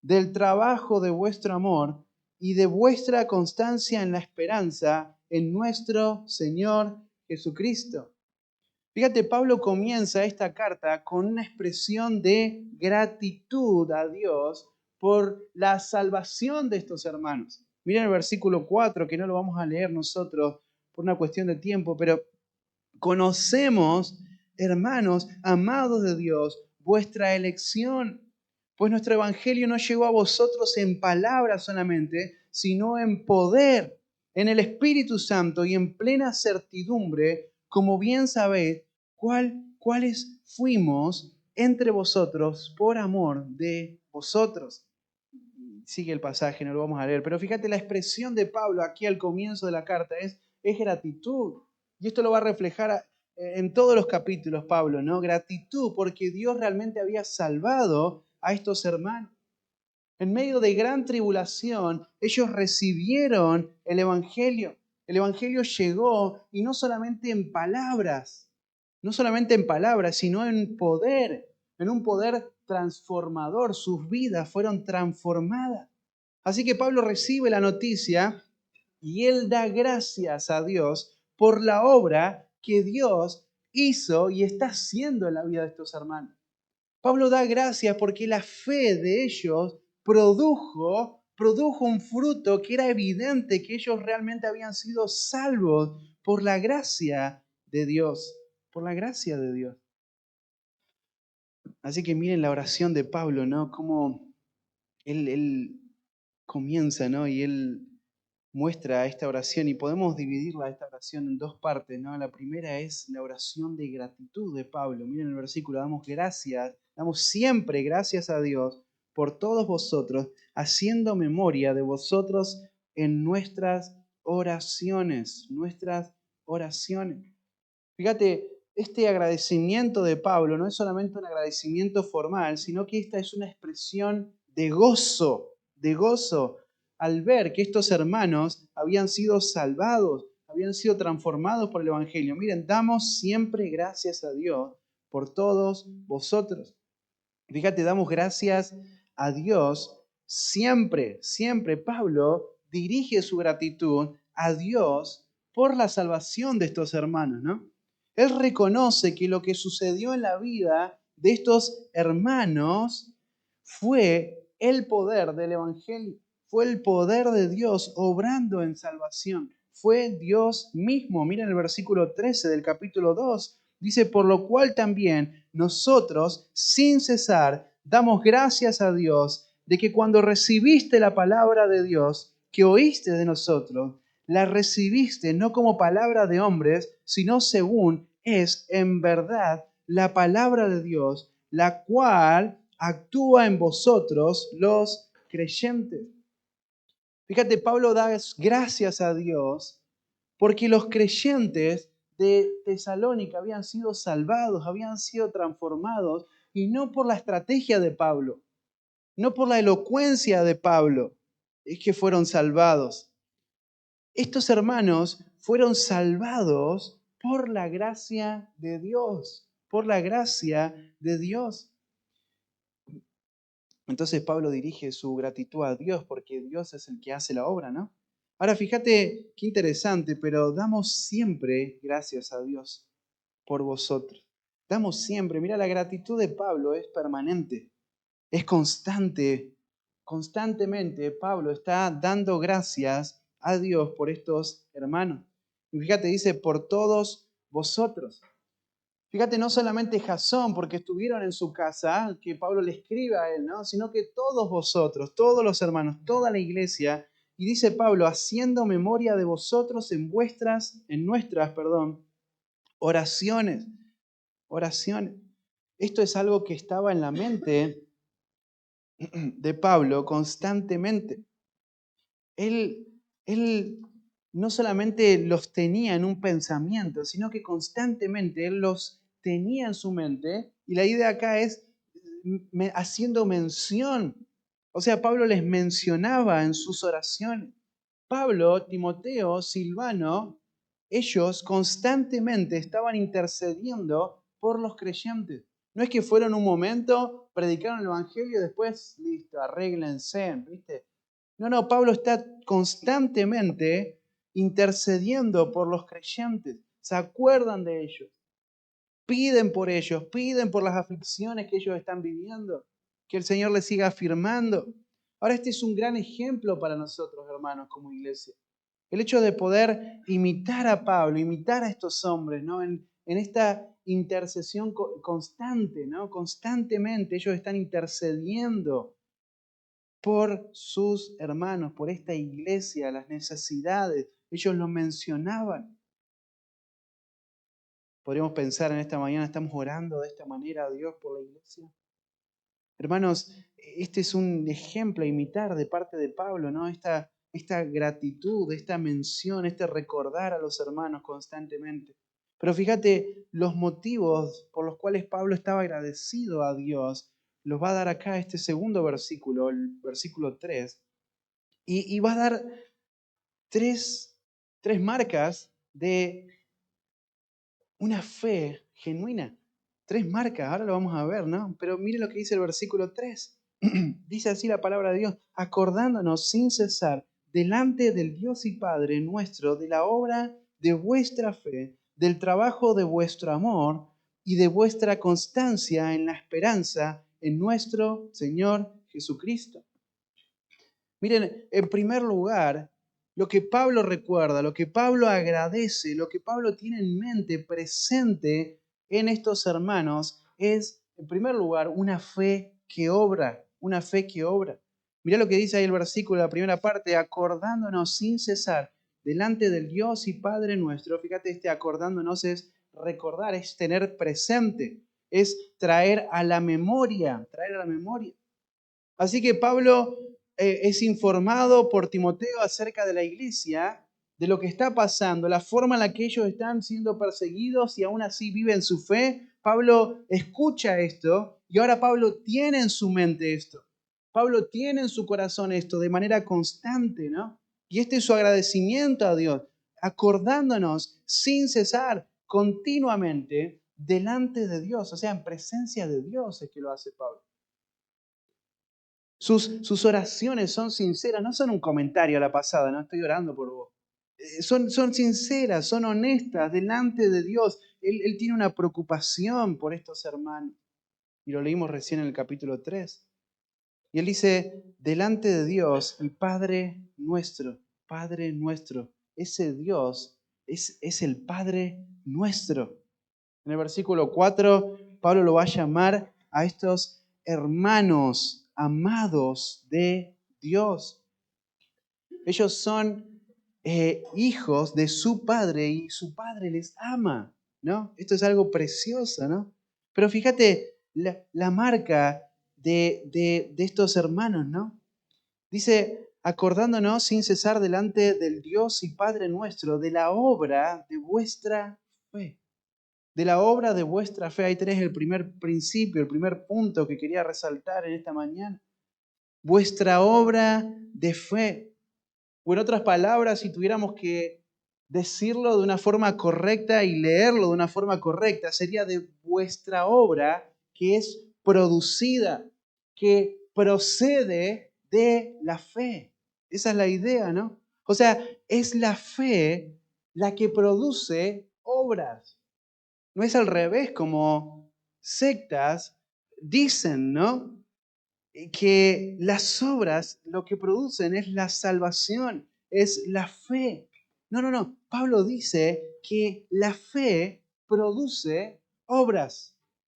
del trabajo de vuestro amor y de vuestra constancia en la esperanza en nuestro Señor Jesucristo. Fíjate, Pablo comienza esta carta con una expresión de gratitud a Dios por la salvación de estos hermanos. Miren el versículo 4, que no lo vamos a leer nosotros por una cuestión de tiempo, pero conocemos, hermanos, amados de Dios, vuestra elección, pues nuestro evangelio no llegó a vosotros en palabras solamente, sino en poder, en el Espíritu Santo y en plena certidumbre, como bien sabéis, cuáles fuimos entre vosotros por amor de vosotros. Sigue el pasaje, no lo vamos a leer, pero fíjate la expresión de Pablo aquí al comienzo de la carta, es gratitud. Y esto lo va a reflejar en todos los capítulos, Pablo, ¿no? Gratitud porque Dios realmente había salvado a estos hermanos. En medio de gran tribulación, ellos recibieron el Evangelio. El Evangelio llegó y no solamente en palabras, sino en un poder transformador. Sus vidas fueron transformadas. Así que Pablo recibe la noticia y él da gracias a Dios por la obra que Dios hizo y está haciendo en la vida de estos hermanos. Pablo da gracias porque la fe de ellos produjo un fruto que era evidente que ellos realmente habían sido salvos por la gracia de Dios, por la gracia de Dios. Así que miren la oración de Pablo, ¿no? Cómo él comienza, ¿no? Y él muestra esta oración y podemos dividirla esta oración en dos partes, ¿no? La primera es la oración de gratitud de Pablo. Miren el versículo, damos siempre gracias a Dios por todos vosotros, haciendo memoria de vosotros en nuestras oraciones, Fíjate, este agradecimiento de Pablo no es solamente un agradecimiento formal, sino que esta es una expresión de gozo, al ver que estos hermanos habían sido salvados, habían sido transformados por el Evangelio. Miren, damos siempre gracias a Dios por todos vosotros. Fíjate, damos gracias a Dios siempre, siempre. Pablo dirige su gratitud a Dios por la salvación de estos hermanos, ¿no? Él reconoce que lo que sucedió en la vida de estos hermanos fue el poder del Evangelio, fue el poder de Dios obrando en salvación, fue Dios mismo. Miren el versículo 13 del capítulo 2, dice, por lo cual también nosotros, sin cesar, damos gracias a Dios de que cuando recibiste la palabra de Dios que oíste de nosotros, la recibiste no como palabra de hombres, sino según es en verdad la palabra de Dios, la cual actúa en vosotros los creyentes. Fíjate, Pablo da gracias a Dios porque los creyentes de Tesalónica habían sido salvados, habían sido transformados, y no por la estrategia de Pablo, no por la elocuencia de Pablo, es que fueron salvados. Estos hermanos fueron salvados por la gracia de Dios, por la gracia de Dios. Entonces Pablo dirige su gratitud a Dios porque Dios es el que hace la obra, ¿no? Ahora fíjate qué interesante, pero damos siempre gracias a Dios por vosotros. Damos siempre. Mira, la gratitud de Pablo es permanente, es constante. Constantemente Pablo está dando gracias a Dios por estos hermanos. Y fíjate, dice, por todos vosotros. Fíjate, no solamente Jasón, porque estuvieron en su casa, que Pablo le escribe a él, ¿no? Sino que todos vosotros, todos los hermanos, toda la iglesia. Y dice Pablo, haciendo memoria de vosotros en nuestras, oraciones. Oraciones. Esto es algo que estaba en la mente de Pablo constantemente. Él no solamente los tenía en un pensamiento, sino que constantemente él los tenía en su mente. Y la idea acá es haciendo mención. O sea, Pablo les mencionaba en sus oraciones. Pablo, Timoteo, Silvano, ellos constantemente estaban intercediendo por los creyentes. No es que fueron un momento, predicaron el Evangelio y después, listo, arréglense, ¿viste? No, Pablo está constantemente intercediendo por los creyentes. Se acuerdan de ellos, piden por las aflicciones que ellos están viviendo, que el Señor les siga afirmando. Ahora, este es un gran ejemplo para nosotros, hermanos, como iglesia. El hecho de poder imitar a Pablo, imitar a estos hombres, ¿no? En esta intercesión constante, ¿no? Constantemente ellos están intercediendo por sus hermanos, por esta iglesia, las necesidades. Ellos lo mencionaban. Podríamos pensar en esta mañana, estamos orando de esta manera a Dios por la iglesia. Hermanos, este es un ejemplo a imitar de parte de Pablo, ¿no? Esta gratitud, esta mención, este recordar a los hermanos constantemente. Pero fíjate, los motivos por los cuales Pablo estaba agradecido a Dios los va a dar acá este segundo versículo, el versículo 3, y va a dar tres marcas de una fe genuina. Tres marcas, ahora lo vamos a ver, ¿no? Pero mire lo que dice el versículo 3. Dice así la palabra de Dios: acordándonos sin cesar delante del Dios y Padre nuestro de la obra de vuestra fe, del trabajo de vuestro amor y de vuestra constancia en la esperanza en nuestro Señor Jesucristo. Miren, en primer lugar, lo que Pablo recuerda, lo que Pablo agradece, lo que Pablo tiene en mente presente en estos hermanos es, en primer lugar, una fe que obra, una fe que obra. Mirá lo que dice ahí el versículo, la primera parte: acordándonos sin cesar delante del Dios y Padre nuestro. Fíjate, este acordándonos es recordar, es tener presente, es traer a la memoria, traer a la memoria. Así que Pablo es informado por Timoteo acerca de la iglesia, de lo que está pasando, la forma en la que ellos están siendo perseguidos y aún así viven su fe. Pablo escucha esto y ahora Pablo tiene en su mente esto. Pablo tiene en su corazón esto de manera constante, ¿no? Y este es su agradecimiento a Dios, acordándonos sin cesar, continuamente, delante de Dios, o sea, en presencia de Dios es que lo hace Pablo. Sus oraciones son sinceras, no son un comentario a la pasada, no estoy orando por vos. Son sinceras, son honestas delante de Dios. Él tiene una preocupación por estos hermanos. Y lo leímos recién en el capítulo 3. Y él dice, delante de Dios, el Padre nuestro. Ese Dios es el Padre nuestro. En el versículo 4, Pablo lo va a llamar a estos hermanos amados de Dios. Ellos son hijos de su Padre y su Padre les ama, ¿no? Esto es algo precioso, ¿no? Pero fíjate la marca de estos hermanos, ¿no? Dice, acordándonos sin cesar delante del Dios y Padre nuestro de la obra de vuestra fe. De la obra de vuestra fe. Ahí tenés el primer principio, el primer punto que quería resaltar en esta mañana. Vuestra obra de fe. O en otras palabras, si tuviéramos que decirlo de una forma correcta y leerlo de una forma correcta, sería de vuestra obra que es producida, que procede de la fe. Esa es la idea, ¿no? O sea, es la fe la que produce obras. No es al revés como sectas dicen, ¿no? Que las obras lo que producen es la salvación, es la fe. No. Pablo dice que la fe produce obras.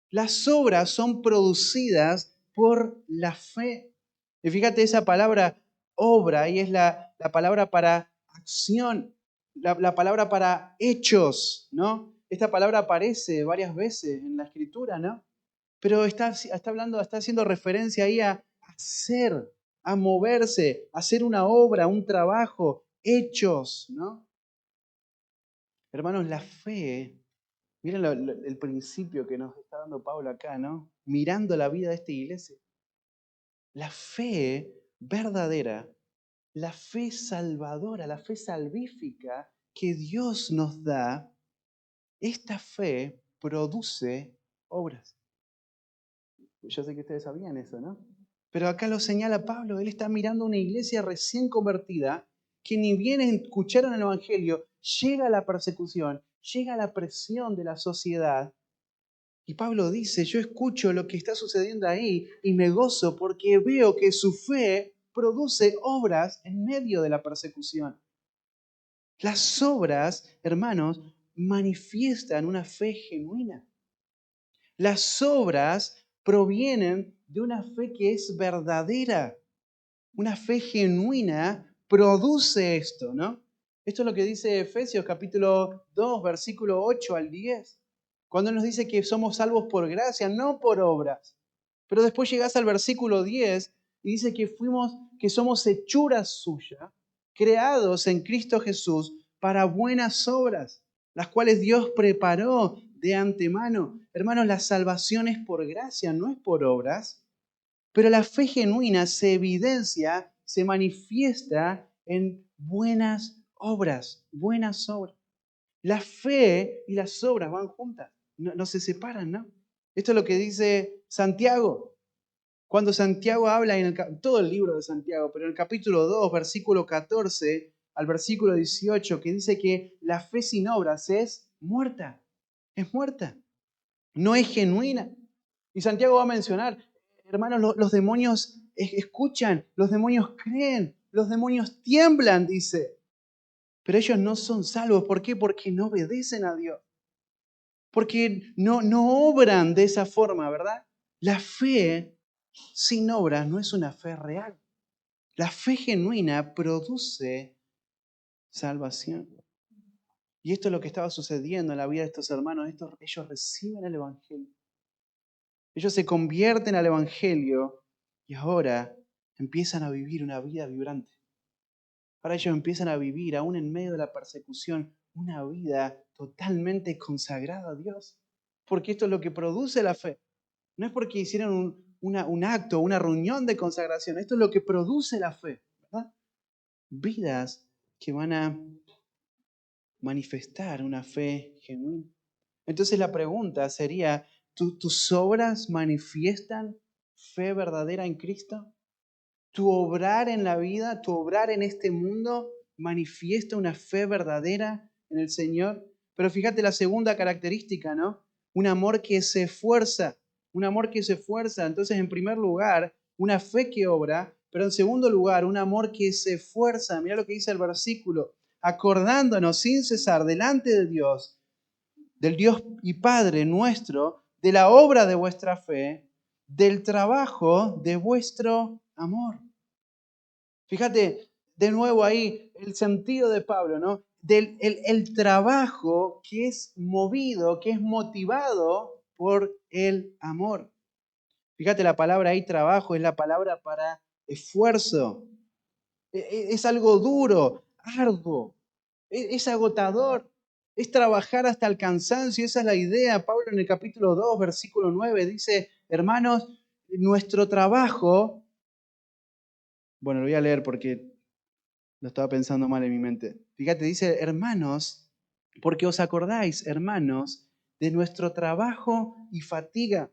Las obras son producidas por la fe. Y fíjate esa palabra obra, y es la palabra para acción, la palabra para hechos, ¿no? Esta palabra aparece varias veces en la Escritura, ¿no? Pero está hablando, está haciendo referencia ahí a hacer, a moverse, a hacer una obra, un trabajo, hechos, ¿no? Hermanos, la fe, miren el principio que nos está dando Pablo acá, ¿no? Mirando la vida de esta iglesia. La fe verdadera, la fe salvadora, la fe salvífica que Dios nos da, esta fe produce obras. Yo sé que ustedes sabían eso, ¿no? Pero acá lo señala Pablo, él está mirando una iglesia recién convertida que ni bien escucharon el Evangelio, llega la persecución, llega la presión de la sociedad. Y Pablo dice, yo escucho lo que está sucediendo ahí y me gozo porque veo que su fe produce obras en medio de la persecución. Las obras, hermanos, manifiestan una fe genuina. Las obras provienen de una fe que es verdadera. Una fe genuina produce esto, ¿no? Esto es lo que dice Efesios capítulo 2, versículo 8 al 10. Cuando nos dice que somos salvos por gracia, no por obras. Pero después llegás al versículo 10 y dice que somos hechuras suyas, creados en Cristo Jesús para buenas obras, las cuales Dios preparó de antemano. Hermanos, la salvación es por gracia, no es por obras. Pero la fe genuina se evidencia, se manifiesta en buenas obras, buenas obras. La fe y las obras van juntas, no se separan, ¿no? Esto es lo que dice Santiago. Cuando Santiago habla todo el libro de Santiago, pero en el capítulo 2, versículo 14 al versículo 18, que dice que la fe sin obras es muerta, no es genuina. Y Santiago va a mencionar, hermanos, los demonios escuchan, los demonios creen, los demonios tiemblan, dice. Pero ellos no son salvos. ¿Por qué? Porque no obedecen a Dios. Porque no obran de esa forma, ¿verdad? La fe sin obras no es una fe real. La fe genuina produce salvación. Y esto es lo que estaba sucediendo en la vida de estos hermanos. Ellos reciben el Evangelio. Ellos se convierten al Evangelio y ahora empiezan a vivir una vida vibrante. Ahora ellos empiezan a vivir, aún en medio de la persecución, una vida totalmente consagrada a Dios. Porque esto es lo que produce la fe. No es porque hicieron un acto, una reunión de consagración. Esto es lo que produce la fe, ¿verdad? Vidas que van a manifestar una fe genuina. Entonces la pregunta sería, ¿tus obras manifiestan fe verdadera en Cristo? ¿Tu obrar en la vida, tu obrar en este mundo manifiesta una fe verdadera en el Señor? Pero fíjate la segunda característica, ¿no? Un amor que se esfuerza, un amor que se esfuerza. Entonces, en primer lugar, una fe que obra, pero en segundo lugar, un amor que se esfuerza. Mira lo que dice el versículo, acordándonos sin cesar delante de Dios, del Dios y Padre nuestro, de la obra de vuestra fe, del trabajo de vuestro amor. Fíjate de nuevo ahí el sentido de Pablo, ¿no? El trabajo que es movido, que es motivado por el amor. Fíjate la palabra ahí, trabajo, es la palabra para esfuerzo. Es algo duro, arduo, es agotador. Es trabajar hasta el cansancio, esa es la idea. Pablo en el capítulo 2, versículo 9 dice, hermanos, nuestro trabajo, bueno, lo voy a leer porque lo estaba pensando mal en mi mente. Fíjate, dice, hermanos, porque os acordáis, hermanos, de nuestro trabajo y fatiga.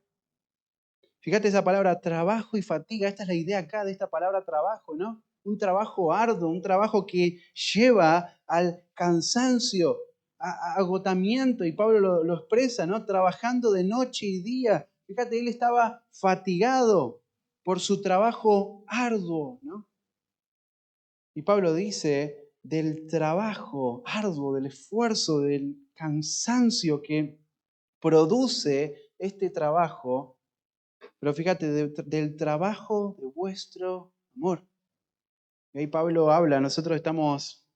Fíjate esa palabra trabajo y fatiga. Esta es la idea acá de esta palabra trabajo, ¿no? Un trabajo arduo, un trabajo que lleva al cansancio, a agotamiento. Y Pablo lo expresa, ¿no? Trabajando de noche y día. Fíjate, él estaba fatigado por su trabajo arduo, ¿no? Y Pablo dice del trabajo arduo, del esfuerzo, del cansancio que produce este trabajo, pero fíjate, del trabajo de vuestro amor. Y ahí Pablo habla, nosotros estamos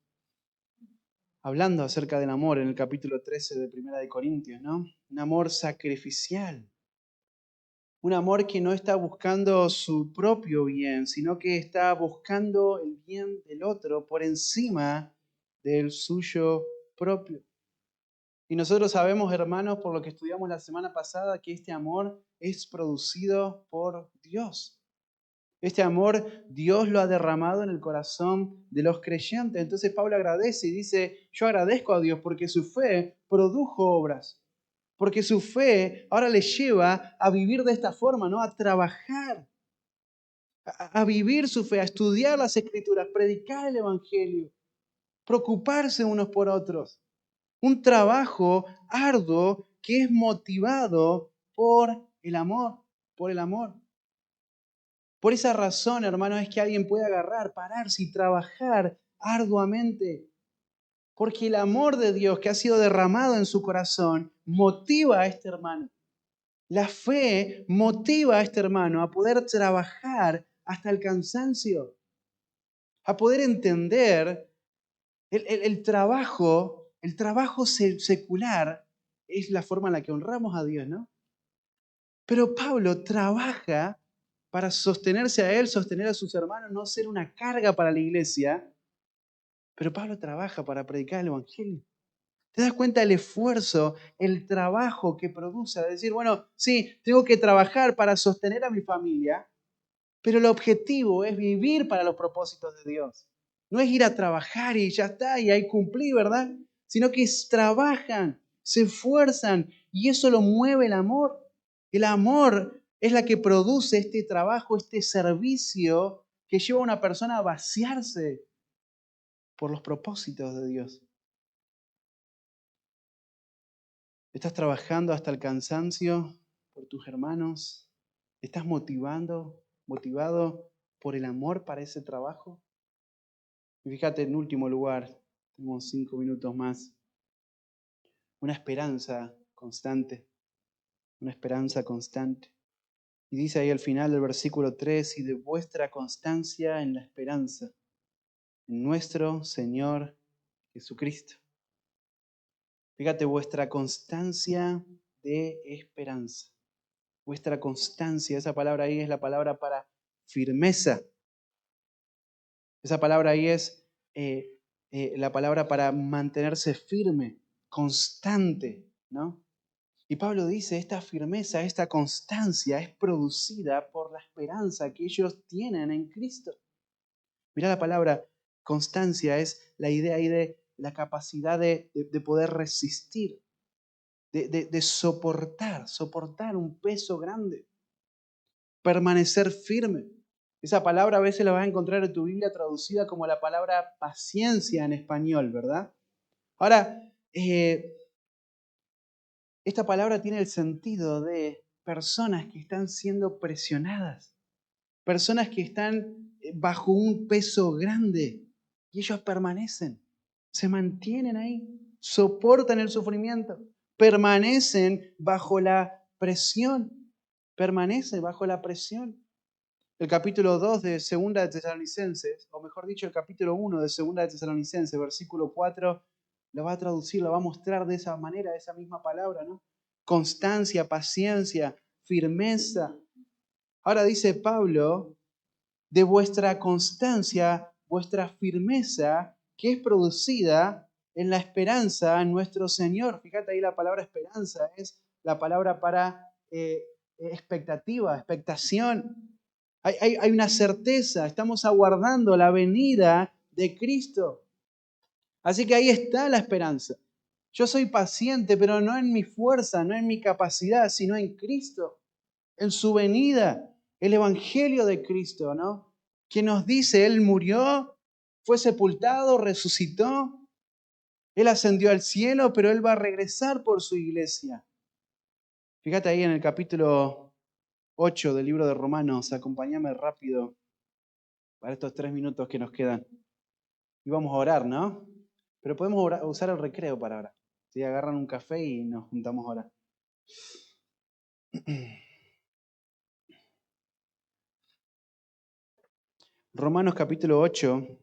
hablando acerca del amor en el capítulo 13 de Primera de Corintios, ¿no? Un amor sacrificial. Un amor que no está buscando su propio bien, sino que está buscando el bien del otro por encima del suyo propio. Y nosotros sabemos, hermanos, por lo que estudiamos la semana pasada, que este amor es producido por Dios. Este amor Dios lo ha derramado en el corazón de los creyentes. Entonces Pablo agradece y dice, yo agradezco a Dios porque su fe produjo obras. Porque su fe ahora le lleva a vivir de esta forma, ¿no? A trabajar, a vivir su fe, a estudiar las Escrituras, predicar el Evangelio, preocuparse unos por otros. Un trabajo arduo que es motivado por el amor, por el amor. Por esa razón, hermano, es que alguien puede agarrar, pararse y trabajar arduamente. Porque el amor de Dios que ha sido derramado en su corazón motiva a este hermano. La fe motiva a este hermano a poder trabajar hasta el cansancio, a poder entender el trabajo secular es la forma en la que honramos a Dios, ¿no? Pero Pablo trabaja para sostenerse a él, sostener a sus hermanos, no ser una carga para la iglesia, pero Pablo trabaja para predicar el Evangelio. ¿Te das cuenta del esfuerzo, el trabajo que produce? De decir, bueno, sí, tengo que trabajar para sostener a mi familia, Pero el objetivo es vivir para los propósitos de Dios. No es ir a trabajar y ya está, y ahí cumplí, ¿verdad? Sino que trabajan, se esfuerzan y eso lo mueve el amor. El amor es la que produce este trabajo, este servicio que lleva a una persona a vaciarse por los propósitos de Dios. ¿Estás trabajando hasta el cansancio por tus hermanos? ¿Estás motivado por el amor para ese trabajo? Y fíjate, en último lugar, tenemos 5 minutos más, una esperanza constante, una esperanza constante. Y dice ahí al final del versículo 3, y de vuestra constancia en la esperanza, en nuestro Señor Jesucristo. Fíjate, vuestra constancia de esperanza. Vuestra constancia, esa palabra ahí es la palabra para firmeza. Esa palabra ahí es la palabra para mantenerse firme, constante, ¿no? Y Pablo dice, esta firmeza, esta constancia es producida por la esperanza que ellos tienen en Cristo. Mirá la palabra constancia, es la idea ahí de la capacidad de poder resistir, de soportar un peso grande, permanecer firme. Esa palabra a veces la vas a encontrar en tu Biblia traducida como la palabra paciencia en español, ¿verdad? Ahora, esta palabra tiene el sentido de personas que están siendo presionadas, personas que están bajo un peso grande y ellos permanecen, se mantienen ahí, soportan el sufrimiento, permanecen bajo la presión, permanecen bajo la presión. El capítulo 2 de Segunda de Tesalonicenses, o mejor dicho, el capítulo 1 de Segunda de Tesalonicenses, versículo 4, lo va a traducir, lo va a mostrar de esa manera, esa misma palabra, ¿no? Constancia, paciencia, firmeza. Ahora dice Pablo, de vuestra constancia, vuestra firmeza, que es producida en la esperanza en nuestro Señor. Fíjate ahí la palabra esperanza, es la palabra para expectativa, expectación. Hay una certeza, estamos aguardando la venida de Cristo. Así que ahí está la esperanza. Yo soy paciente, pero no en mi fuerza, no en mi capacidad, sino en Cristo, en su venida, el Evangelio de Cristo, ¿no? Que nos dice, Él murió, fue sepultado, resucitó, Él ascendió al cielo, pero Él va a regresar por su iglesia. Fíjate ahí en el capítulo 8 del libro de Romanos, acompáñame rápido para estos 3 minutos que nos quedan. Y vamos a orar, ¿no? Pero podemos usar el recreo para orar. ¿Sí? Agarran un café y nos juntamos a orar. Romanos capítulo 8.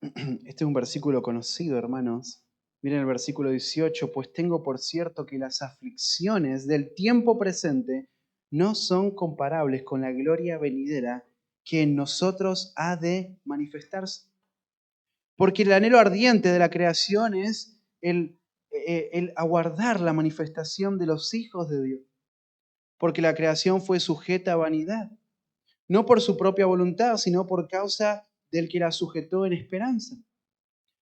Este es un versículo conocido, hermanos. Miren el versículo 18. Pues tengo por cierto que las aflicciones del tiempo presente no son comparables con la gloria venidera que en nosotros ha de manifestarse. Porque el anhelo ardiente de la creación es el aguardar la manifestación de los hijos de Dios. Porque la creación fue sujeta a vanidad, no por su propia voluntad, sino por causa del que la sujetó en esperanza.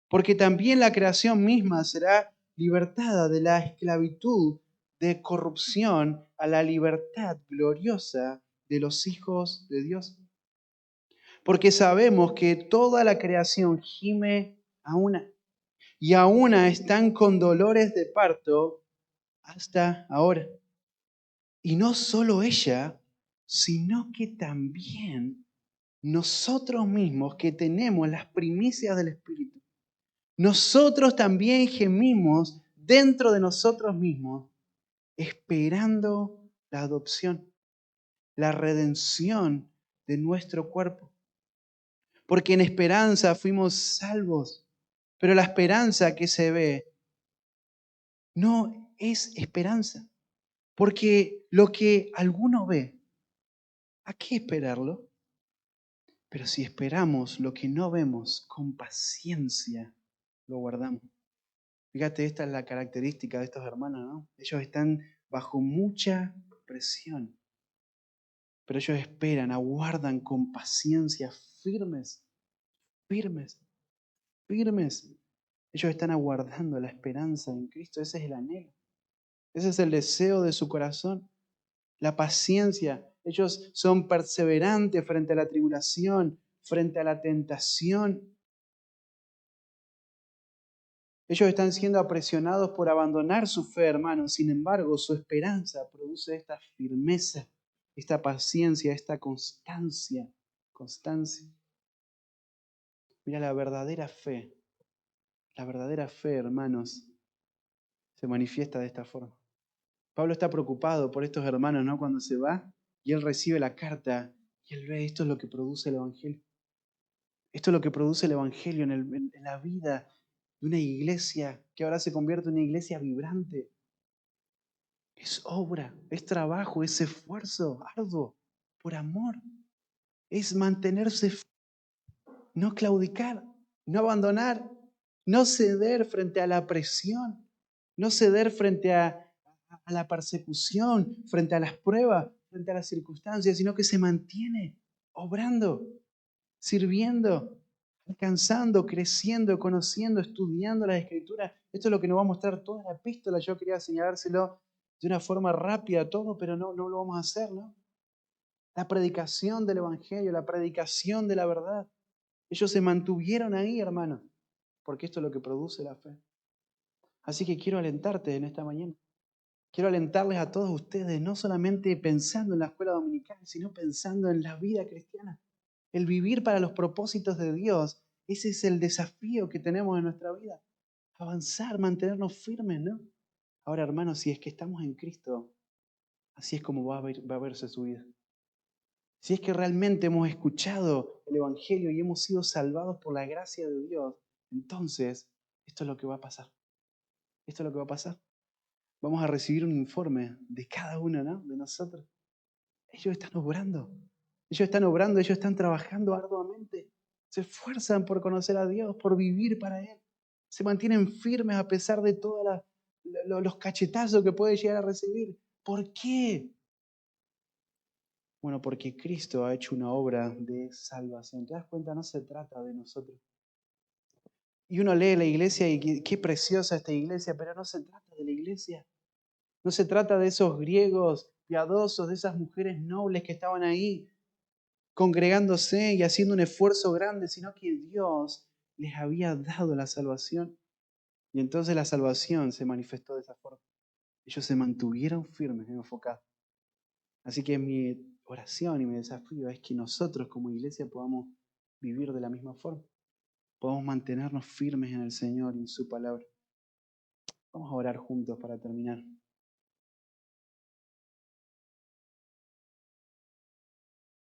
Porque también la creación misma será libertada de la esclavitud de corrupción a la libertad gloriosa de los hijos de Dios. Porque sabemos que toda la creación gime a una, y a una están con dolores de parto hasta ahora. Y no solo ella, sino que también nosotros mismos que tenemos las primicias del Espíritu. Nosotros también gemimos dentro de nosotros mismos, esperando la adopción, la redención de nuestro cuerpo. Porque en esperanza fuimos salvos, pero la esperanza que se ve no es esperanza. Porque lo que alguno ve, ¿a qué esperarlo? Pero si esperamos lo que no vemos, con paciencia lo guardamos. Fíjate, esta es la característica de estos hermanos, ¿no? Ellos están bajo mucha presión. Pero ellos esperan, aguardan con paciencia, firmes, firmes, firmes. Ellos están aguardando la esperanza en Cristo. Ese es el anhelo. Ese es el deseo de su corazón. La paciencia. Ellos son perseverantes frente a la tribulación, frente a la tentación. Ellos están siendo apresionados por abandonar su fe, hermanos. Sin embargo, su esperanza produce esta firmeza, esta paciencia, esta constancia. Constancia. Mira, la verdadera fe, hermanos, se manifiesta de esta forma. Pablo está preocupado por estos hermanos, ¿no? Cuando se va y él recibe la carta y él ve esto es lo que produce el Evangelio. Esto es lo que produce el Evangelio en la vida de una iglesia que ahora se convierte en una iglesia vibrante. Es obra, es trabajo, es esfuerzo arduo, por amor. Es mantenerse, no claudicar, no abandonar, no ceder frente a la presión, no ceder frente a la persecución, frente a las pruebas, frente a las circunstancias, sino que se mantiene obrando, sirviendo, alcanzando, creciendo, conociendo, estudiando las Escrituras. Esto es lo que nos va a mostrar toda la epístola. Yo quería señalárselo de una forma rápida todo, pero no lo vamos a hacer, ¿no? La predicación del Evangelio, la predicación de la verdad. Ellos se mantuvieron ahí, hermanos, porque esto es lo que produce la fe. Así que quiero alentarte en esta mañana. Quiero alentarles a todos ustedes, no solamente pensando en la escuela dominical, sino pensando en la vida cristiana. El vivir para los propósitos de Dios, ese es el desafío que tenemos en nuestra vida. Avanzar, mantenernos firmes, ¿no? Ahora, hermanos, si es que estamos en Cristo, así es como va a verse su vida. Si es que realmente hemos escuchado el Evangelio y hemos sido salvados por la gracia de Dios, entonces esto es lo que va a pasar. Esto es lo que va a pasar. Vamos a recibir un informe de cada uno, ¿no? De nosotros. Ellos están obrando. Ellos están trabajando arduamente. Se esfuerzan por conocer a Dios, por vivir para Él. Se mantienen firmes a pesar de todos los cachetazos que puede llegar a recibir. ¿Por qué? Bueno, porque Cristo ha hecho una obra de salvación. ¿Te das cuenta? No se trata de nosotros. Y uno lee la iglesia y qué preciosa esta iglesia, pero no se trata de la iglesia. No se trata de esos griegos piadosos, de esas mujeres nobles que estaban ahí congregándose y haciendo un esfuerzo grande, sino que Dios les había dado la salvación. Y entonces la salvación se manifestó de esa forma. Ellos se mantuvieron firmes y enfocados. Así que mi oración y mi desafío es que nosotros como iglesia podamos vivir de la misma forma. Podamos mantenernos firmes en el Señor y en su palabra. Vamos a orar juntos para terminar.